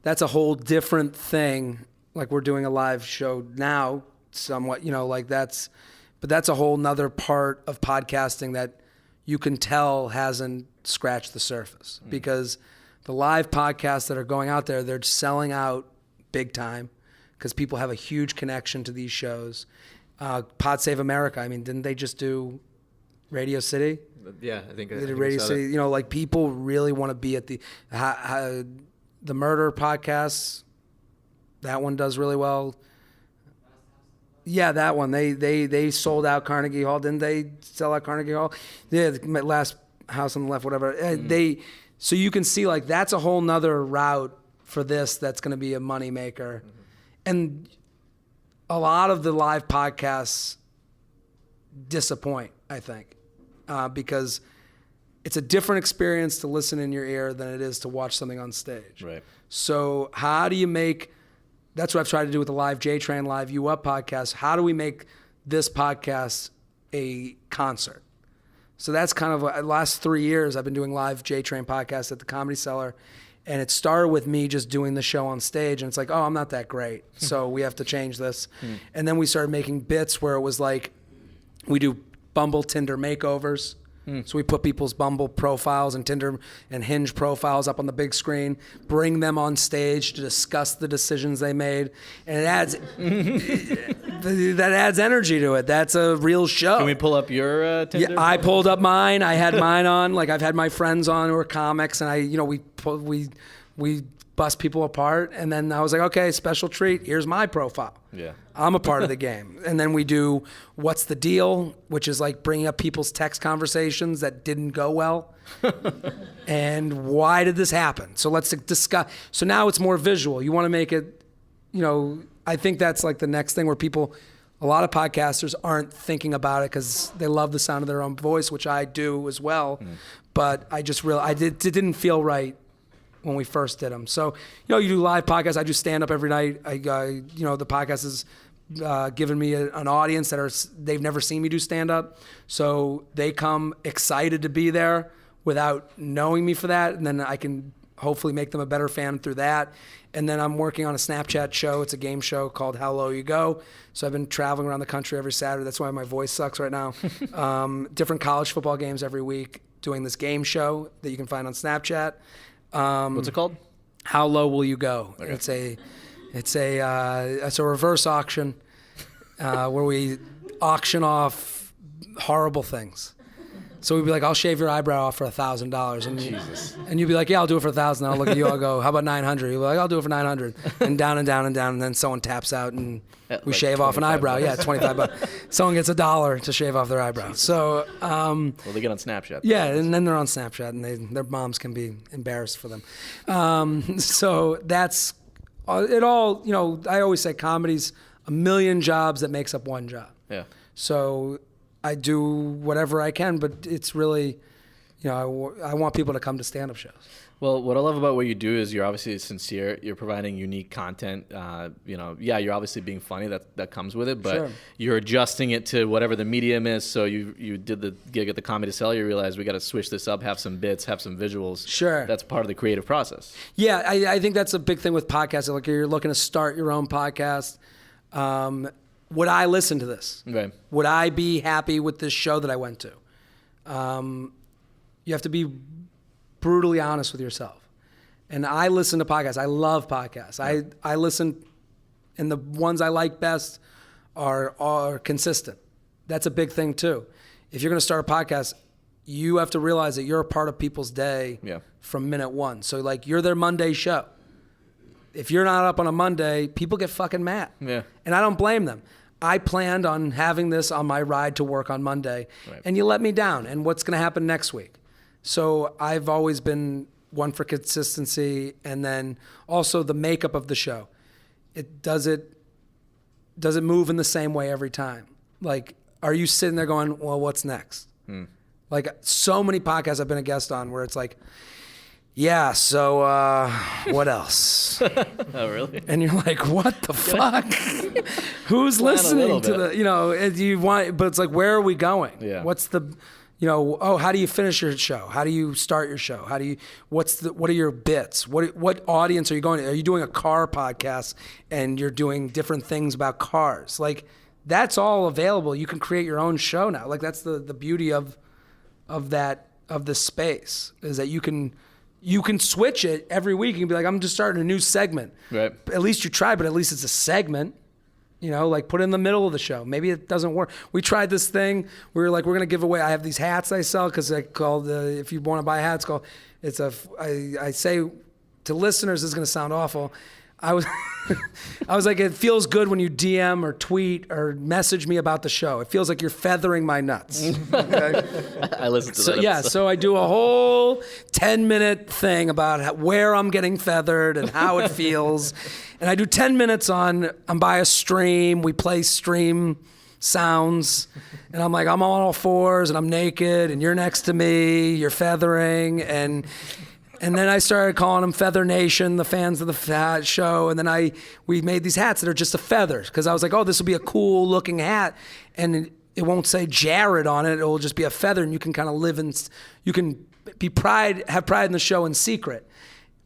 that's a whole different thing. Like, we're doing a live show now, somewhat. But that's a whole nother part of podcasting that you can tell hasn't scratched the surface, because the live podcasts that are going out there, they're selling out big time because people have a huge connection to these shows. Pod Save America, didn't they just do Radio City? Yeah, I think they did Radio City. Like, people really want to be at the murder podcasts. That one does really well. Yeah, that one. They sold out Carnegie Hall. Didn't they sell out Carnegie Hall? Yeah, the last house on the left, whatever. So you can see, like, that's a whole nother route for this that's going to be a moneymaker. And a lot of the live podcasts disappoint, I think, because it's a different experience to listen in your ear than it is to watch something on stage. Right. So how do you make... That's what I've tried to do with the live JTrain, live You Up podcast. How do we make this podcast a concert? So that's kind of the last 3 years I've been doing live JTrain podcasts at the Comedy Cellar. And it started with me just doing the show on stage. And it's like, oh, I'm not that great, so we have to change this. And then we started making bits where it was like, we do Bumble Tinder makeovers. So we put people's Bumble profiles and Tinder and Hinge profiles up on the big screen, bring them on stage to discuss the decisions they made, and it adds that adds energy to it. That's a real show. Can we pull up your Tinder? Yeah, I pulled up mine. I had mine on. Like I've had my friends on who are comics, and we bust people apart, and then I was like, okay, special treat. Here's my profile. Yeah. I'm a part of the game. And then we do What's the Deal, which is like bringing up people's text conversations that didn't go well. And why did this happen? So let's discuss. So now it's more visual. You want to make it, I think that's like the next thing where a lot of podcasters aren't thinking about it because they love the sound of their own voice, which I do as well. But I just realized it didn't feel right when we first did them. So, you do live podcasts. I do stand up every night. The podcast has given me an audience they've never seen me do stand up. So they come excited to be there without knowing me for that. And then I can hopefully make them a better fan through that. And then I'm working on a Snapchat show. It's a game show called How Low You Go. So I've been traveling around the country every Saturday. That's why my voice sucks right now. Different college football games every week, doing this game show that you can find on Snapchat. What's it called? How Low Will You Go? Okay. It's a reverse auction where we auction off horrible things. So we'd be like, I'll shave your eyebrow off for $1,000, and Jesus. And you'd be like, yeah, I'll do it for $1,000. I'll look at you. I'll go, how about 900? You'd be like, I'll do it for 900. And down and down and down, and then someone taps out, and we shave off an eyebrow. $25. Yeah, $25. Someone gets $1 to shave off their eyebrow. So, well, they get on Snapchat. yeah, and then they're on Snapchat, and their moms can be embarrassed for them. So that's it. All I always say, comedy's a million jobs that makes up one job. Yeah. So I do whatever I can, but it's really, I want people to come to stand-up shows. Well, what I love about what you do is you're obviously sincere. You're providing unique content. You're obviously being funny. That comes with it, but Sure. You're adjusting it to whatever the medium is. So you did the gig at the Comedy Cellar. You realized we got to switch this up, have some bits, have some visuals. Sure. That's part of the creative process. Yeah, I think that's a big thing with podcasts. Like you're looking to start your own podcast. Would I listen to this? Okay. Would I be happy with this show that I went to? You have to be brutally honest with yourself. And I listen to podcasts. I love podcasts. Yeah. I listen, and the ones I like best are consistent. That's a big thing too. If you're going to start a podcast, you have to realize that you're a part of people's day from minute one. So like you're their Monday show. If you're not up on a Monday, people get fucking mad. Yeah. And I don't blame them. I planned on having this on my ride to work on Monday, and you let me down. And what's going to happen next week? So I've always been one for consistency, and then also the makeup of the show. Does it move in the same way every time? Like, are you sitting there going, well, what's next? Like so many podcasts I've been a guest on where it's like, yeah, so what else? Oh, really? And you're like, what the fuck? Who's listening to but it's like, where are we going? Yeah. What's the, how do you finish your show? How do you start your show? What are your bits? What audience are you going to? Are you doing a car podcast and you're doing different things about cars? Like, that's all available. You can create your own show now. Like, that's the beauty of this space, is that you can switch it every week. You can be like, I'm just starting a new segment. Right. At least you try, but at least it's a segment. Like put it in the middle of the show. Maybe it doesn't work. We tried this thing. We were like, we're going to give away. I have these hats I sell because I called, if you want to buy hats, I say to listeners, this is going to sound awful. I was like, it feels good when you DM or tweet or message me about the show. It feels like you're feathering my nuts. Okay? I listened to that. Yeah, so I do a whole 10-minute thing about where I'm getting feathered and how it feels. And I do 10 minutes on, I'm by a stream. We play stream sounds. And I'm like, I'm on all fours and I'm naked and you're next to me. You're feathering. And then I started calling them Feather Nation, the fans of the show. And then we made these hats that are just a feather. Because I was like, oh, this will be a cool looking hat. And it won't say Jared on it. It will just be a feather. And you can kind of you can have pride in the show in secret.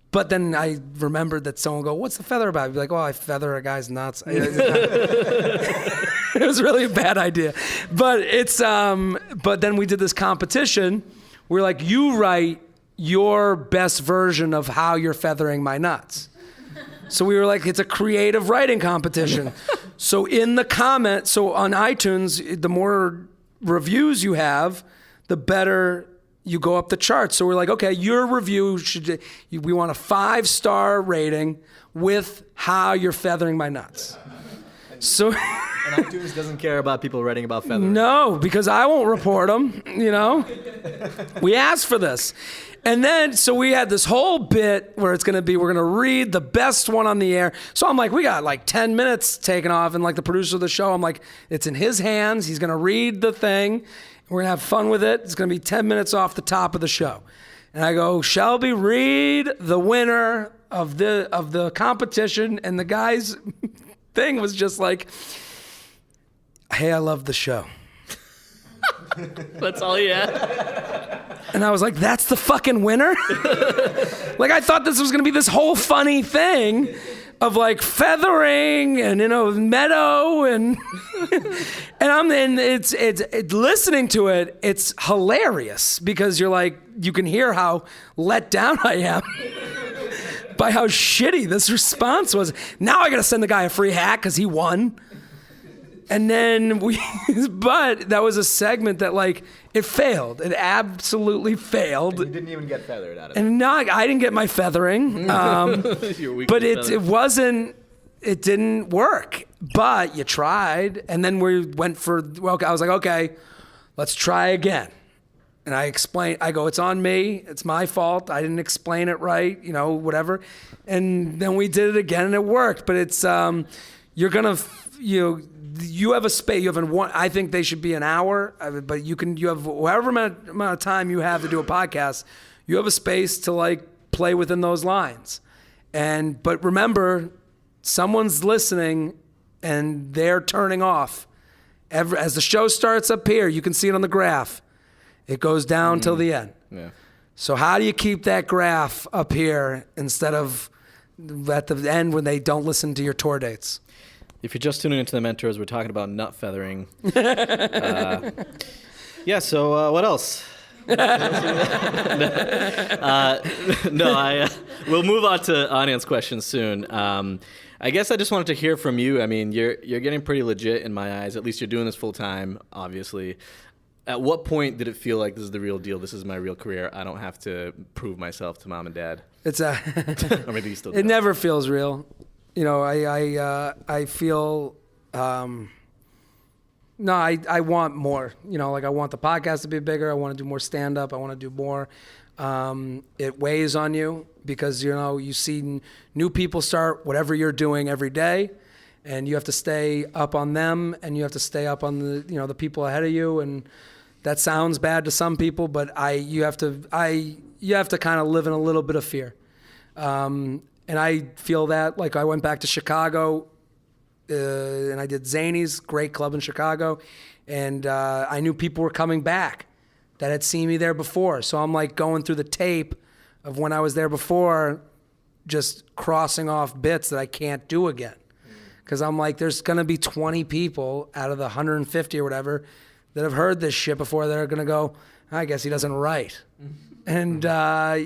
But then I remembered that someone would go, what's the feather about? I'd be like, oh, I feather a guy's nuts. It was really a bad idea. But but then we did this competition. We're like, you write your best version of how you're feathering my nuts. So we were like, it's a creative writing competition. So in the comment, so on iTunes, the more reviews you have, the better you go up the charts. So we're like, okay, your review we want a 5-star rating with how you're feathering my nuts. So And iTunes doesn't care about people writing about feathering. no, because I won't report them, We asked for this. And then, so we had this whole bit where it's going to be, we're going to read the best one on the air. So I'm like, we got like 10 minutes taken off. And like the producer of the show, I'm like, it's in his hands. He's going to read the thing. We're going to have fun with it. It's going to be 10 minutes off the top of the show. And I go, Shelby, read the winner of the competition. And the guy's thing was just like, hey, I love the show. That's all he had. And I was like, that's the fucking winner? Like, I thought this was going to be this whole funny thing of like feathering and, meadow and and it's listening to it, it's hilarious because you're like, you can hear how let down I am by how shitty this response was. Now I got to send the guy a free hat because he won. And then but that was a segment that like, it failed. It absolutely failed. And you didn't even get feathered out of it. And no, I didn't get my feathering. But it didn't work. But you tried. And then we went I was like, okay, let's try again. And I explained, I go, it's on me. It's my fault. I didn't explain it right, whatever. And then we did it again and it worked. But it's, you're going to, you have a space. I think they should be an hour, but you have however amount of time you have to do a podcast. You have a space to like play within those lines, but remember, someone's listening, and they're turning off. As the show starts up here, you can see it on the graph. It goes down till the end. Yeah. So how do you keep that graph up here instead of at the end when they don't listen to your tour dates? If you're just tuning into the Mentors, we're talking about nut feathering. So what else? We'll move on to audience questions soon. I guess I just wanted to hear from you. I mean, you're getting pretty legit in my eyes. At least you're doing this full time, obviously. At what point did it feel like this is the real deal? This is my real career. I don't have to prove myself to mom and dad. Or maybe you still do. It never feels real. I feel, I want more, like I want the podcast to be bigger. I want to do more stand-up. I want to do more. It weighs on you because, you see new people start whatever you're doing every day, and you have to stay up on them, and you have to stay up on the people ahead of you. And that sounds bad to some people, but you have to kind of live in a little bit of fear. And I feel that, like I went back to Chicago and I did Zany's, great club in Chicago. And I knew people were coming back that had seen me there before. So I'm like going through the tape of when I was there before, just crossing off bits that I can't do again. Because I'm like, there's going to be 20 people out of the 150 or whatever that have heard this shit before that are going to go, I guess he doesn't write. And, I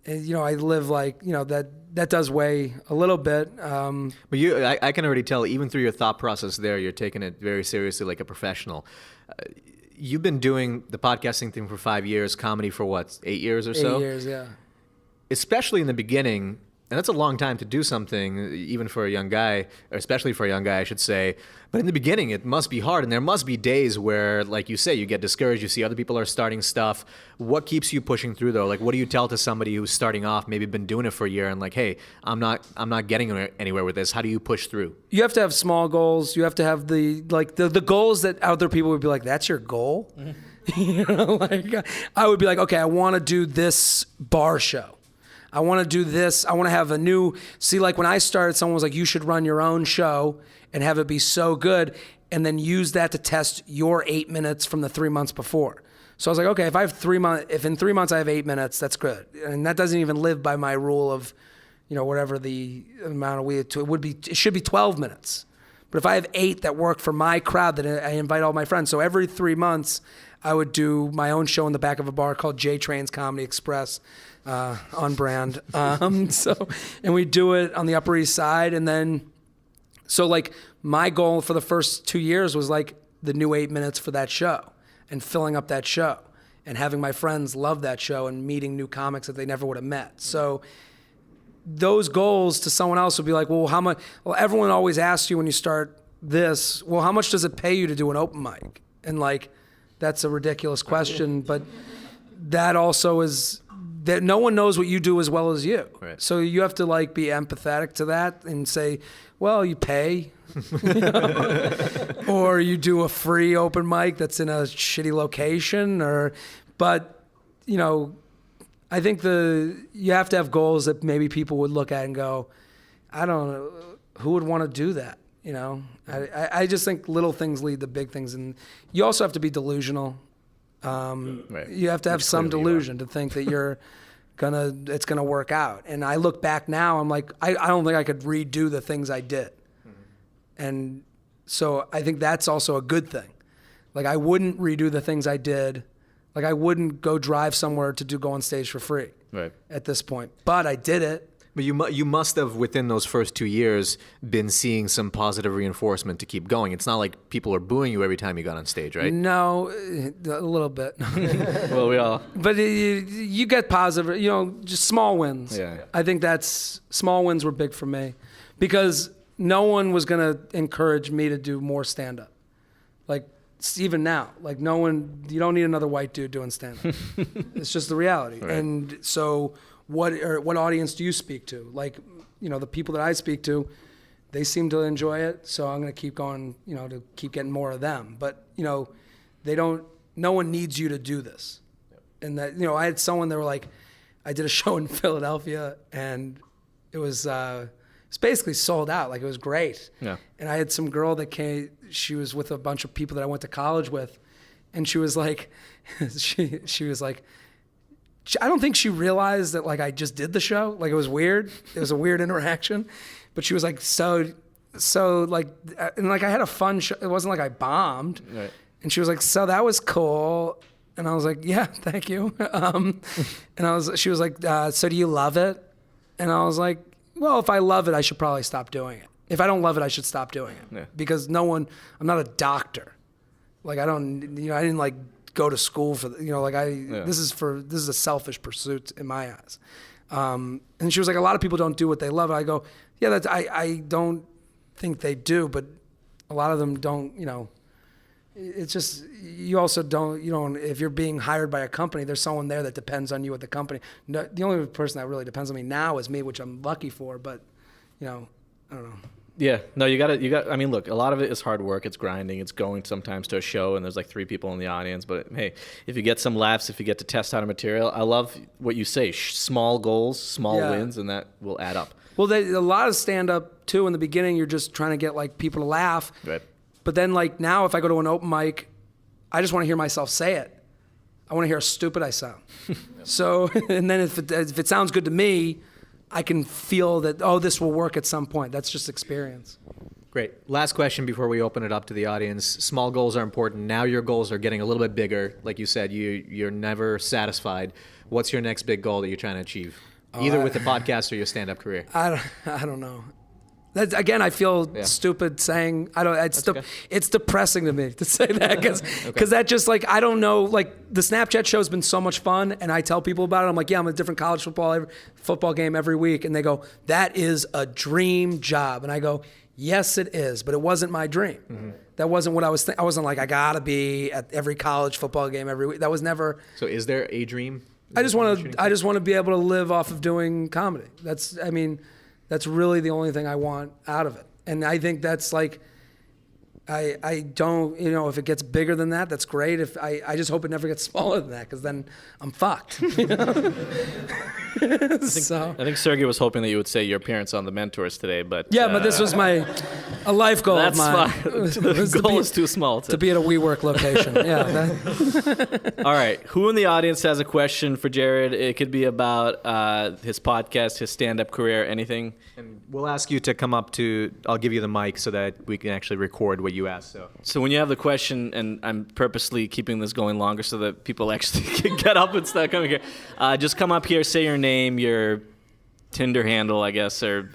live like, that does weigh a little bit. But I can already tell, even through your thought process there, you're taking it very seriously like a professional. You've been doing the podcasting thing for 5 years, comedy for what, 8 years or so? 8 years, yeah. Especially in the beginning, and that's a long time to do something, even for a young guy, or especially for a young guy, I should say. But in the beginning, it must be hard, and there must be days where, like you say, you get discouraged, you see other people are starting stuff. What keeps you pushing through, though? Like, what do you tell to somebody who's starting off, maybe been doing it for a year, and like, hey, I'm not getting anywhere with this. How do you push through? You have to have small goals. You have to have the goals that other people would be like, that's your goal? Mm-hmm. I would be like, okay, I want to do this bar show. I want to do this. I want to have like when I started, someone was like, you should run your own show and have it be so good and then use that to test your 8 minutes from the 3 months before. So I was like, okay, if in 3 months I have 8 minutes, that's good. And that doesn't even live by my rule of, whatever the amount of it should be 12 minutes. But if I have 8 that work for my crowd, then I invite all my friends. So every 3 months, I would do my own show in the back of a bar called JTrain's Comedy Express, on brand. And we do it on the Upper East Side. And then, so like my goal for the first 2 years was like the new 8 minutes for that show and filling up that show and having my friends love that show and meeting new comics that they never would have met. So those goals to someone else would be like, well, how much? Well, everyone always asks you when you start this, well, how much does it pay you to do an open mic? And like, that's a ridiculous question, but that also is that no one knows what you do as well as you. Right. So you have to like be empathetic to that and say, well, you pay, or you do a free open mic that's in a shitty location, but you know, I think you have to have goals that maybe people would look at and go, I don't know, who would want to do that? You know, I just think little things lead to big things, and you also have to be delusional. Right. You have to have Which some clearly you delusion to think that it's gonna work out. And I look back now, I'm like, I don't think I could redo the things I did. And so I think that's also a good thing. Like I wouldn't redo the things I did. Like I wouldn't go drive somewhere to go on stage for free at this point. But I did it. But you must have, within those first 2 years, been seeing some positive reinforcement to keep going. It's not like people are booing you every time you got on stage, right? No, a little bit. Well, we all. But you get positive, you know, just small wins. Yeah. I think small wins were big for me because no one was going to encourage me to do more stand-up. Like, even now, like you don't need another white dude doing stand-up. It's just the reality. Right. And so what audience do you speak to? Like, you know, the people that I speak to, they seem to enjoy it. So I'm going to keep going, you know, to keep getting more of them. But, you know, no one needs you to do this. Yep. And that, you know, I had someone that were like, I did a show in Philadelphia and it was basically sold out. Like it was great. Yeah. And I had some girl that came, she was with a bunch of people that I went to college with. And she was like, she was like, I don't think she realized that like I just did the show. Like it was weird. It was a weird interaction, but she was like, so like, and like I had a fun show. It wasn't like I bombed. Right. And she was like, so that was cool. And I was like, yeah, thank you. She was like, so do you love it? And I was like, well, if I love it, I should probably stop doing it. If I don't love it, I should stop doing it. Yeah. Because I'm not a doctor. Like I didn't like go to school for, you know, like this is a selfish pursuit in my eyes. And she was like, a lot of people don't do what they love. I go, yeah, I don't think they do, but a lot of them don't, you know, it's just, you also don't, if you're being hired by a company, there's someone there that depends on you at the company. No, the only person that really depends on me now is me, which I'm lucky for, but, you know, I don't know. Yeah, no, you got. I mean, look, a lot of it is hard work. It's grinding. It's going sometimes to a show and there's like 3 people in the audience. But hey, if you get some laughs, if you get to test out a material, I love what you say. Small goals, small wins, and that will add up. Well, a lot of stand up too. In the beginning, you're just trying to get like people to laugh. Right. But then like now, if I go to an open mic, I just want to hear myself say it. I want to hear how stupid I sound. So, and then if it sounds good to me, I can feel that, this will work at some point. That's just experience. Great. Last question before we open it up to the audience. Small goals are important. Now your goals are getting a little bit bigger. Like you said, you're never satisfied. What's your next big goal that you're trying to achieve? Either with the podcast or your stand-up career? I don't know. That's, again, I feel stupid saying, I don't, it's depressing to me to say that because that just like, I don't know, like the Snapchat show has been so much fun and I tell people about it. I'm like, yeah, I'm at a different college football game every week. And they go, that is a dream job. And I go, yes, it is, but it wasn't my dream. Mm-hmm. That wasn't what I was thinking. I wasn't like, I gotta be at every college football game every week. That was never. So is there a dream? I just want to be able to live off of doing comedy. That's really the only thing I want out of it. And I think that's like, I don't, if it gets bigger than that, that's great. I just hope it never gets smaller than that because then I'm fucked. So I think Sergey was hoping that you would say your appearance on the Mentors today, but but this was a life goal that's of mine. fine. The goal is too small to be at a WeWork location. Yeah. All right. Who in the audience has a question for Jared? It could be about his podcast, his stand-up career, anything. And we'll ask you to come up to, I'll give you the mic so that we can actually record what you ask. So when you have the question, and I'm purposely keeping this going longer so that people actually can get up and start coming here, just come up here, say your name, your Tinder handle, I guess, or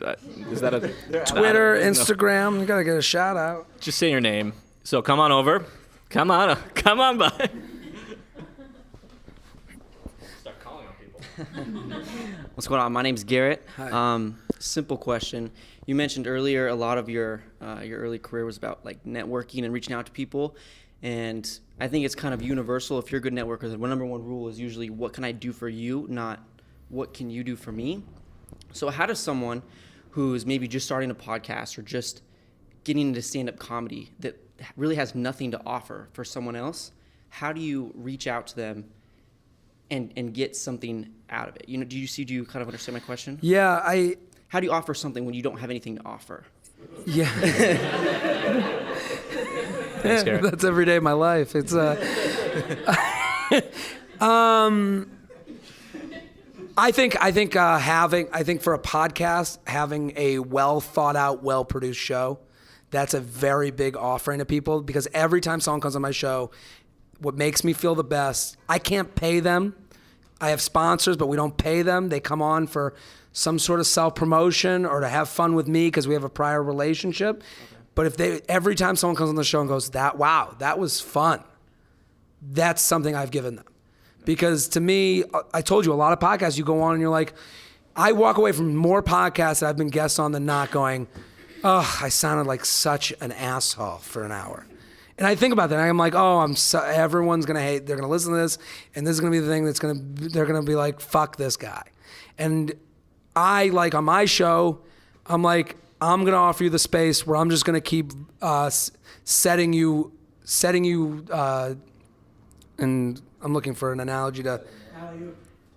is that a Twitter, Instagram? You gotta get a shout out. Just say your name. So come on over. Come on by. Start calling on people. What's going on? My name's Garrett. Hi. Simple question. You mentioned earlier a lot of your early career was about like networking and reaching out to people, and I think it's kind of universal. If you're a good networker, the number one rule is usually what can I do for you, not what can you do for me. So how does someone who's maybe just starting a podcast or just getting into stand-up comedy that really has nothing to offer for someone else, how do you reach out to them and get something out of it? You know, do you kind of understand my question? Yeah, How do you offer something when you don't have anything to offer? Yeah. Thanks, Garrett. That's every day of my life. It's I think for a podcast, having a well thought out, well produced show, that's a very big offering to people, because every time someone comes on my show, what makes me feel the best, I can't pay them. I have sponsors, but we don't pay them. They come on for some sort of self-promotion or to have fun with me because we have a prior relationship. Okay. But every time someone comes on the show and goes, that was fun, that's something I've given them. Because to me, I told you, a lot of podcasts you go on and you're like, I walk away from more podcasts that I've been guests on than not going, oh, I sounded like such an asshole for an hour. And I think about that, and I'm like, oh, everyone's gonna hate. They're gonna listen to this, and this is gonna be the thing they're gonna be like, fuck this guy. And I, like, on my show, I'm like, I'm gonna offer you the space where I'm just gonna keep setting you, and I'm looking for an analogy to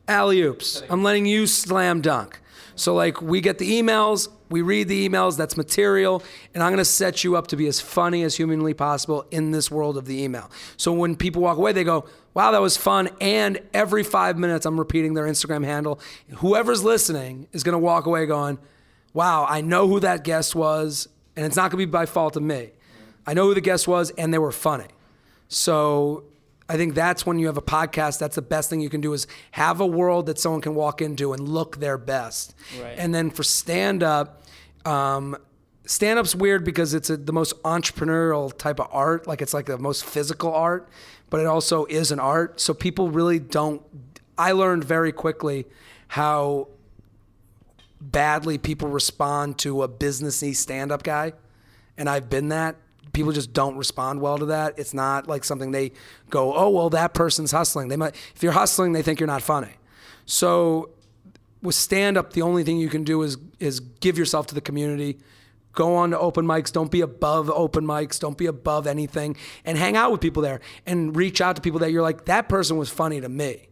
alley-oops. I'm letting you slam dunk. So like, we get the emails, we read the emails, that's material, and I'm gonna set you up to be as funny as humanly possible in this world of the email. So when people walk away, they go, wow, that was fun, and every 5 minutes I'm repeating their Instagram handle. Whoever's listening is gonna walk away going, wow, I know who that guest was, and it's not gonna be by fault of me. I know who the guest was, and they were funny. So I think that's when you have a podcast, that's the best thing you can do, is have a world that someone can walk into and look their best. Right. And then for stand-up, stand-up's weird because it's the most entrepreneurial type of art. Like, it's like the most physical art, but it also is an art. So people really don't, I learned very quickly how badly people respond to a businessy stand-up guy. And I've been that. People just don't respond well to that. It's not like something they go, oh, well, that person's hustling. If you're hustling, they think you're not funny. So with stand-up, the only thing you can do is give yourself to the community. Go on to open mics. Don't be above open mics. Don't be above anything. And hang out with people there and reach out to people that you're like, that person was funny to me.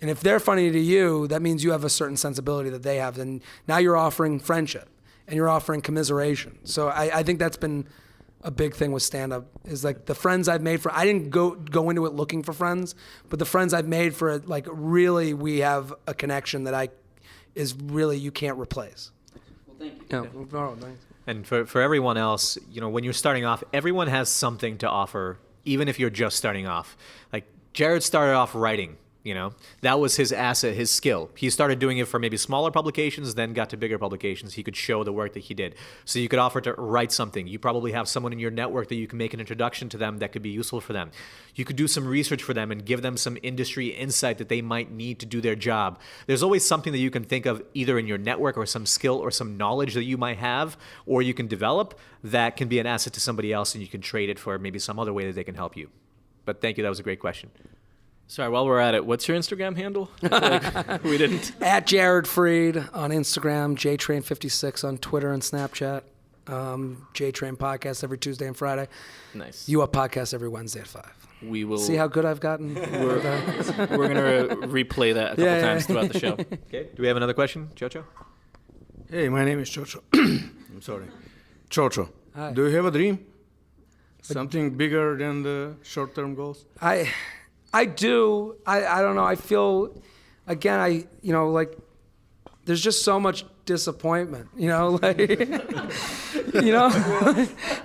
And if they're funny to you, that means you have a certain sensibility that they have. And now you're offering friendship and you're offering commiseration. So I think that's been a big thing with stand-up, is like the friends I've made I didn't go into it looking for friends, but the friends I've made for it, like, really, we have a connection that you can't replace. Well, thank you. Yeah. Oh, thanks. And for everyone else, you know, when you're starting off, everyone has something to offer, even if you're just starting off. Like, Jared started off writing. You know, that was his asset, his skill. He started doing it for maybe smaller publications, then got to bigger publications. He could show the work that he did. So you could offer to write something. You probably have someone in your network that you can make an introduction to them that could be useful for them. You could do some research for them and give them some industry insight that they might need to do their job. There's always something that you can think of either in your network or some skill or some knowledge that you might have or you can develop that can be an asset to somebody else, and you can trade it for maybe some other way that they can help you. But thank you. That was a great question. Sorry, while we're at it, what's your Instagram handle? We didn't. At Jared Freid on Instagram, JTrain56 on Twitter and Snapchat. JTrain podcast every Tuesday and Friday. Nice. You Up podcast every Wednesday at 5. we will See how good I've gotten? we're gonna replay that a couple times throughout the show. Okay. Do we have another question, Chocho? Hey, my name is Chocho. I'm sorry. Chocho, Hi. do you have a dream? Something bigger than the short-term goals? I do. I don't know. I feel, again, like, there's just so much disappointment, like,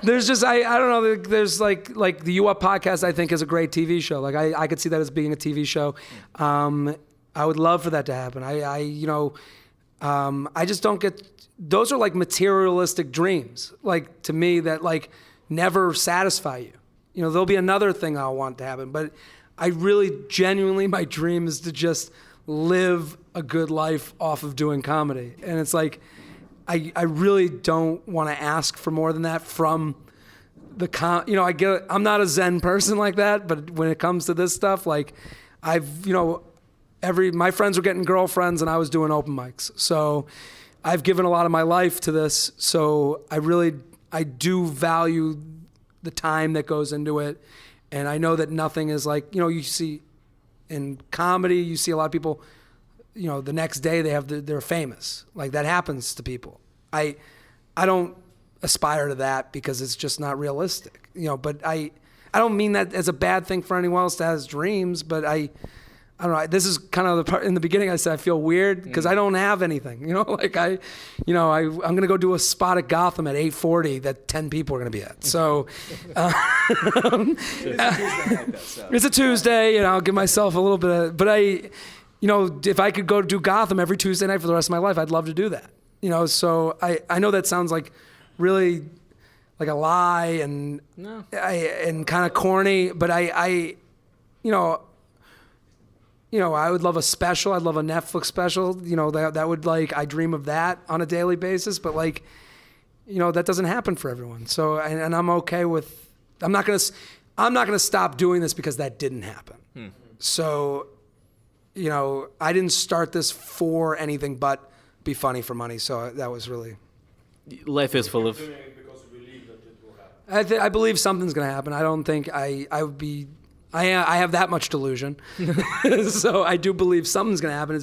there's just, I don't know, there's like the U Up podcast, I think, is a great TV show. Like, I could see that as being a TV show. I would love for that to happen. I just don't get, those are like materialistic dreams, like, to me, that like never satisfy you. There'll be another thing I'll want to happen, but I really genuinely, my dream is to just live a good life off of doing comedy. And it's like, I really don't want to ask for more than that from the I get it. I'm not a Zen person like that, but when it comes to this stuff, like, my friends were getting girlfriends and I was doing open mics. So I've given a lot of my life to this. So I do value the time that goes into it. And I know that nothing is like, you see in comedy, you see a lot of people, the next day they're famous. Like, that happens to people. I don't aspire to that because it's just not realistic, but I don't mean that as a bad thing for anyone else that has dreams, but I don't know. This is kind of the part in the beginning I said I feel weird because I don't have anything, like I'm going to go do a spot at Gotham at 8:40 that 10 people are going to be at. So it's a Tuesday, I'll give myself a little bit of, but if I could go do Gotham every Tuesday night for the rest of my life, I'd love to do that. So I know that sounds like really like a lie and kind of corny, but I would love a special. I'd love a Netflix special. That would, like, I dream of that on a daily basis. But, like, that doesn't happen for everyone. So, and I'm okay with. I'm not gonna stop doing this because that didn't happen. So, I didn't start this for anything but be funny for money. So that was really. Life is full of. Doing it because you believe that it will happen. I believe something's gonna happen. I don't think I would be. I have that much delusion, so I do believe something's going to happen.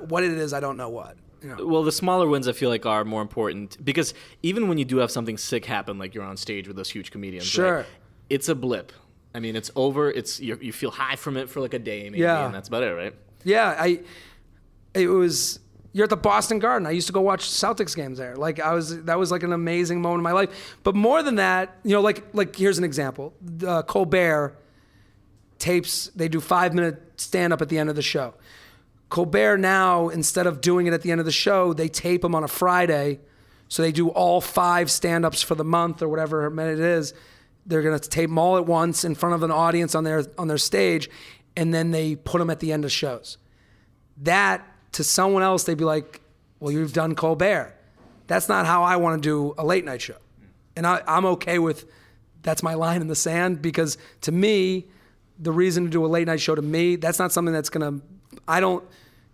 What it is, I don't know what. Well, the smaller wins I feel like are more important because even when you do have something sick happen, like you're on stage with those huge comedians, sure, right, it's a blip. I mean, it's over. You feel high from it for like a day, maybe, and that's about it, right? Yeah, you're at the Boston Garden. I used to go watch Celtics games there. Like, that was like an amazing moment in my life. But more than that, like here's an example: Colbert tapes, they do 5-minute stand-up at the end of the show. Colbert now, instead of doing it at the end of the show, they tape them on a Friday. So they do all 5 stand-ups for the month or whatever minute it is. They're going to tape them all at once in front of an audience on their stage, and then they put them at the end of shows. That, to someone else, they'd be like, well, you've done Colbert. That's not how I want to do a late night show. And I'm okay with, that's my line in the sand, because to me, the reason to do a late night show, to me, that's not something that's going to,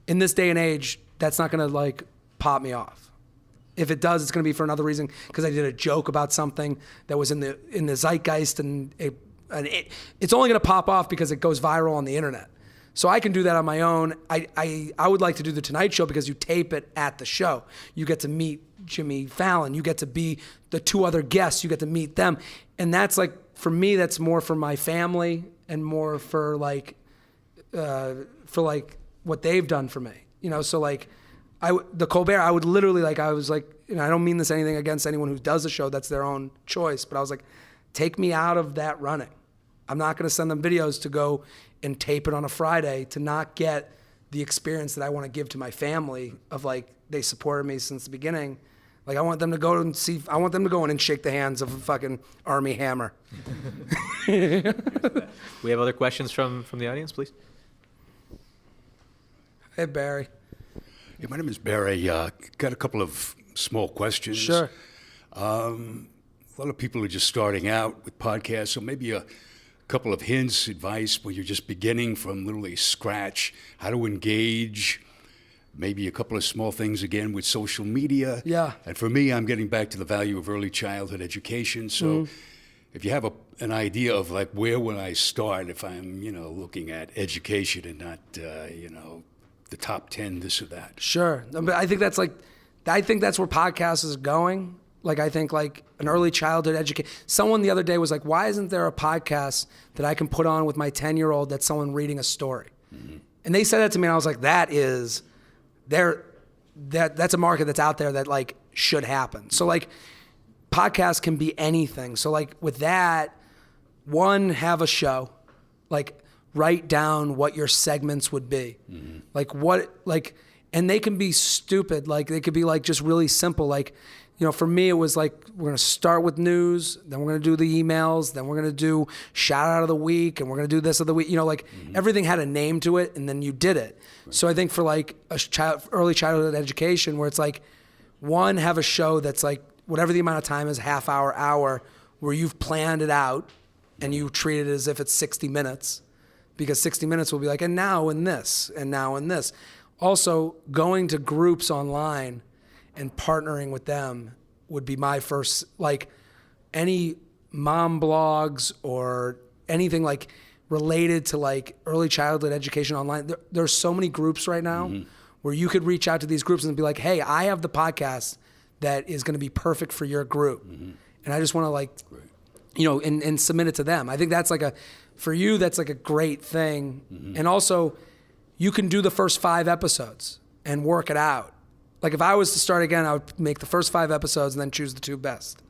in this day and age, that's not going to like pop me off. If it does, it's going to be for another reason, because I did a joke about something that was in the zeitgeist, and it's only going to pop off because it goes viral on the internet. So I can do that on my own. I would like to do the Tonight Show because you tape it at the show. You get to meet Jimmy Fallon. You get to be the 2 other guests. You get to meet them. And that's like, for me, that's more for my family and more for like what they've done for me. So like, the Colbert, I would literally, like, I was like, I don't mean this anything against anyone who does the show. That's their own choice. But I was like, take me out of that running. I'm not going to send them videos to go and tape it on a Friday to not get the experience that I want to give to my family of, like, they supported me since the beginning. Like, I want them to go in and shake the hands of a fucking Army Hammer. We have other questions from the audience, please. Hey, Barry. Yeah, my name is Barry. Got a couple of small questions. Sure. A lot of people are just starting out with podcasts, so maybe a couple of hints, advice when you're just beginning from literally scratch, how to engage, maybe a couple of small things again with social media. Yeah. And for me, I'm getting back to the value of early childhood education. So if you have an idea of like where would I start if I'm looking at education and not the top 10 this or that. Sure, but I think that's where podcasts is going. Like I think like an early childhood education. Someone the other day was like, "Why isn't there a podcast that I can put on with my 10-year-old that's someone reading a story?" Mm-hmm. And they said that to me, and I was like, that's a market that's out there that like should happen. So like podcasts can be anything. So like with that, one, have a show, like write down what your segments would be. Mm-hmm. And they can be stupid. Like they could be like just really simple. Like, for me, it was like, we're going to start with news, then we're going to do the emails, then we're going to do shout out of the week, and we're going to do this of the week. Mm-hmm. Everything had a name to it, and then you did it. Right. So I think for like early childhood education, where it's like, one, have a show that's like, whatever the amount of time is, half hour, where you've planned it out, and you treat it as if it's 60 minutes, because 60 minutes will be like, and now in this, and now in this. Also, going to groups online and partnering with them would be my first, like any mom blogs or anything like related to like early childhood education online. There's so many groups right now mm-hmm. where you could reach out to these groups and be like, hey, I have the podcast that is going to be perfect for your group. Mm-hmm. And I just want to like, and submit it to them. I think that's like for you, that's like a great thing. Mm-hmm. And also you can do the first 5 episodes and work it out. Like if I was to start again, I would make the first 5 episodes and then choose the 2 best.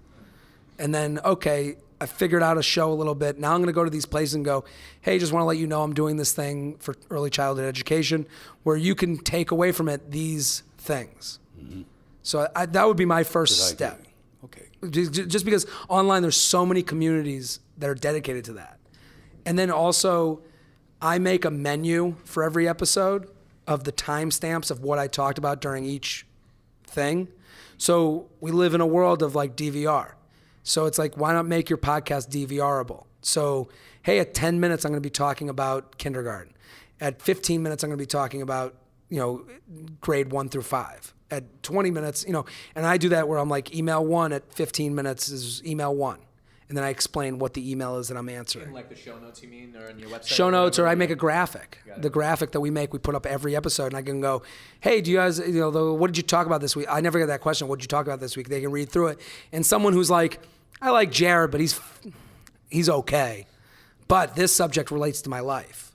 And then, okay, I figured out a show a little bit. Now I'm going to go to these places and go, hey, just want to let you know I'm doing this thing for early childhood education where you can take away from it these things. Mm-hmm. So that would be my first step. Okay. Just because online there's so many communities that are dedicated to that. And then also I make a menu for every episode of the timestamps of what I talked about during each thing. So we live in a world of like DVR. So it's like, why not make your podcast DVRable? So, hey, at 10 minutes, I'm going to be talking about kindergarten. At 15 minutes, I'm going to be talking about, grade 1 through 5. At 20 minutes, and I do that where I'm like, email 1 at 15 minutes is email 1. And then I explain what the email is that I'm answering. In like the show notes, you mean, or on your website? Show notes, or I make a graphic. The graphic that we make, we put up every episode, and I can go, hey, do you guys, what did you talk about this week? I never get that question. What did you talk about this week? They can read through it. And someone who's like, I like Jared, but he's okay. But this subject relates to my life.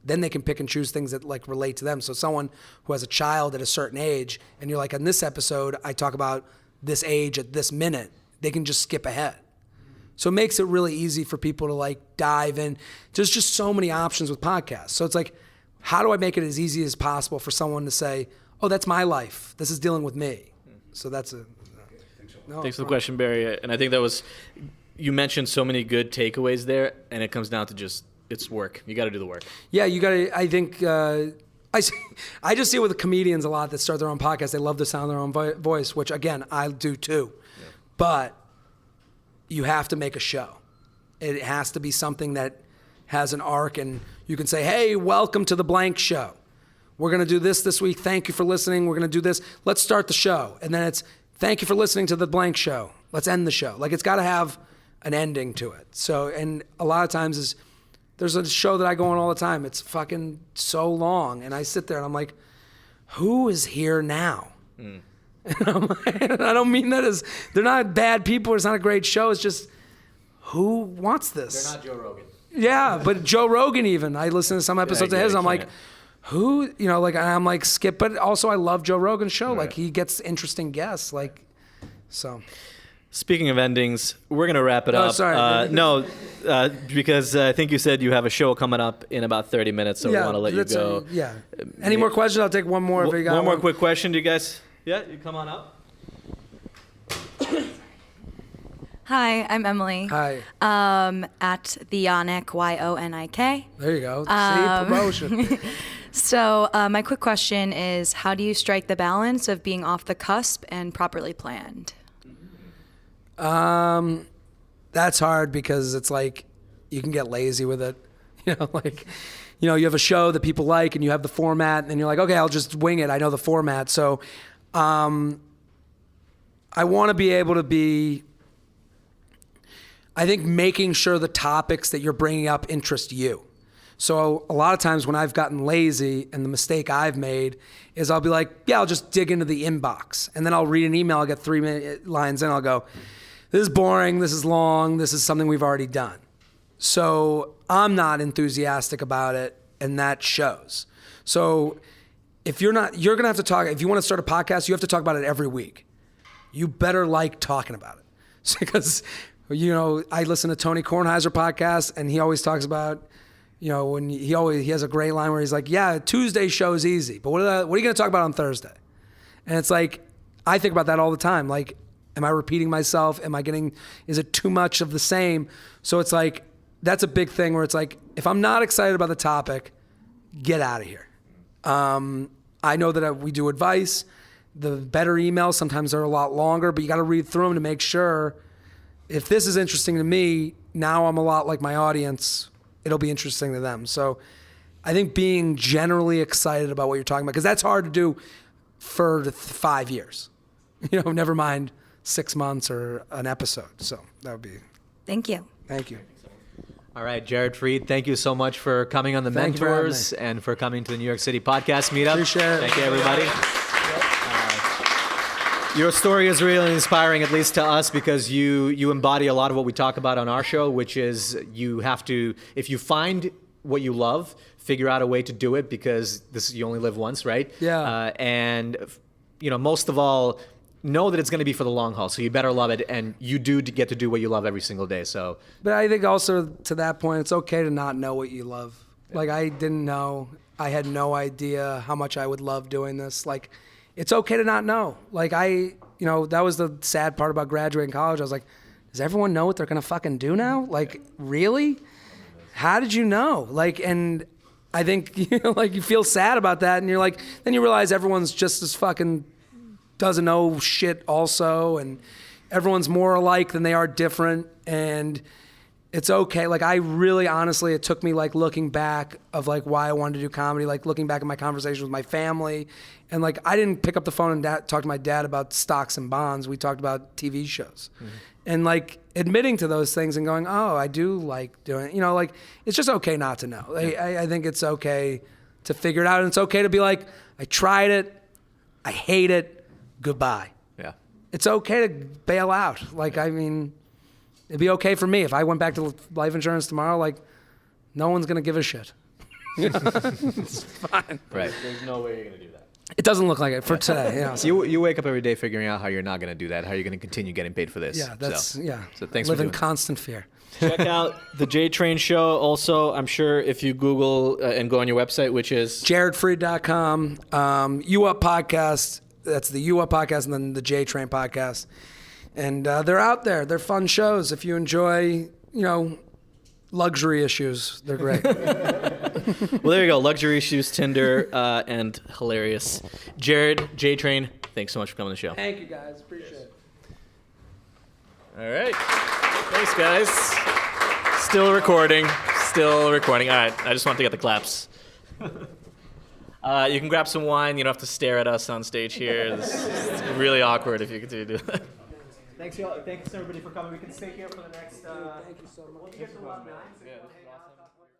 Then they can pick and choose things that like relate to them. So someone who has a child at a certain age, and you're like, in this episode, I talk about this age at this minute, they can just skip ahead. So it makes it really easy for people to like dive in. There's just so many options with podcasts. So it's like, how do I make it as easy as possible for someone to say, oh, that's my life. This is dealing with me. So that's a... Thanks for the question, Barry. And I think you mentioned so many good takeaways there, and it comes down to just, it's work. You got to do the work. Yeah, you got to, I think, I just see it with the comedians a lot that start their own podcast. They love the sound of their own voice, which again, I do too. Yeah. But you have to make a show. It has to be something that has an arc, and you can say, hey, welcome to the blank show. We're going to do this week. Thank you for listening. We're going to do this. Let's start the show. And then it's, thank you for listening to the blank show. Let's end the show. Like it's got to have an ending to it. So, and a lot of times there's a show that I go on all the time. It's fucking so long. And I sit there and I'm like, who is here now? Mm. And I don't mean that as, they're not bad people. It's not a great show. It's just, who wants this? They're not Joe Rogan. Yeah, but Joe Rogan even. I listen to some episodes of his. I'm like, who, I'm like, skip. But also I love Joe Rogan's show. Right. Like he gets interesting guests. Like, so. Speaking of endings, we're going to wrap it up. Sorry. Because I think you said you have a show coming up in about 30 minutes, so we want to let you go. Any more questions? I'll take one more if you got one. One more quick question. Do you guys? Yeah, you come on up. Hi, I'm Emily. Hi. At the Yonik, Yonik. There you go. See, promotion. So my quick question is, how do you strike the balance of being off the cusp and properly planned? That's hard because it's like you can get lazy with it. You have a show that people like and you have the format and you're like, okay, I'll just wing it. I know the format. So I want to be able to be, I think making sure the topics that you're bringing up interest you. So a lot of times when I've gotten lazy, and the mistake I've made is I'll be like, yeah, I'll just dig into the inbox. And then I'll read an email, I'll get 3 lines in, I'll go, this is boring, this is long, this is something we've already done. So I'm not enthusiastic about it, and that shows. So if you're not, you're gonna have to talk, if you wanna start a podcast, you have to talk about it every week. You better like talking about it. Because, you know, I listen to Tony Kornheiser podcast, and he always talks about, you know, when he has a great line where he's like, yeah, Tuesday show's easy, but what are you going to talk about on Thursday? And it's like, I think about that all the time. Like, am I repeating myself? Is it too much of the same? So it's like, that's a big thing where it's like, if I'm not excited about the topic, get out of here. I know that we do advice. The better emails, sometimes they're a lot longer, but you got to read through them to make sure if this is interesting to me, now I'm a lot like my audience, it'll be interesting to them. So I think being generally excited about what you're talking about, because that's hard to do for 5 years, you know, never mind 6 months or an episode. So that would be. Thank you. Thank you. All right, Jared Freid, thank you so much for coming on the Thank you for having Mentors and for coming to the New York City Podcast Meetup. Appreciate it. Thank you, everybody. Your story is really inspiring, at least to us, because you embody a lot of what we talk about on our show, which is you have to, if you find what you love, figure out a way to do it, because you only live once, right? Yeah. And, you know, most of all, know that it's going to be for the long haul, so you better love it, and you do get to do what you love every single day. So, But I think also to that point, it's okay to not know what you love. Like, I didn't know. I had no idea how much I would love doing this. Like, it's okay to not know. Like, you know, that was the sad part about graduating college. I was like, does everyone know what they're going to fucking do now? Like, really? How did you know? Like, and I think, you know, like, you feel sad about that, and you're like, then you realize everyone's just as fucking doesn't know shit also, and everyone's more alike than they are different, and it's okay. Like, I really, honestly, it took me, like, looking back of, like, why I wanted to do comedy, like, looking back at my conversations with my family, and, like, I didn't pick up the phone and talk to my dad about stocks and bonds. We talked about TV shows. Mm-hmm. And, like, admitting to those things and going, oh, I do like doing it. You know, like, it's just okay not to know. I think it's okay to figure it out, and it's okay to be like, I tried it, I hate it, goodbye. yeah. It's okay to bail out. Like, I mean, it'd be okay for me if I went back to life insurance tomorrow. Like, no one's gonna give a shit. It's fine. Right. There's no way you're going to do that. It doesn't look like it for today. You know, So you wake up every day figuring out how you're not going to do that, how you're going to continue getting paid for this. yeah, that's yeah. So thanks Live for in doing that. constant fear. Check out the JTrain show. Also, I'm sure if you Google and go on your website, which is JaredFreid.com, You Up Podcast. That's the You Up Podcast, and then the JTrain Podcast. And they're out there. They're fun shows. If you enjoy, you know, luxury issues, they're great. well, there you go. Luxury issues, Tinder, and hilarious. Jared, JTrain, thanks so much for coming on the show. Thank you, guys. Appreciate it. All right. Thanks, guys. Still recording. All right. I just want to get the claps. You can grab some wine. You don't have to stare at us on stage here. It's really awkward if you continue to do that. Thanks, everybody, for coming. We can stay here for the next. Thank you so much. We'll get to 9.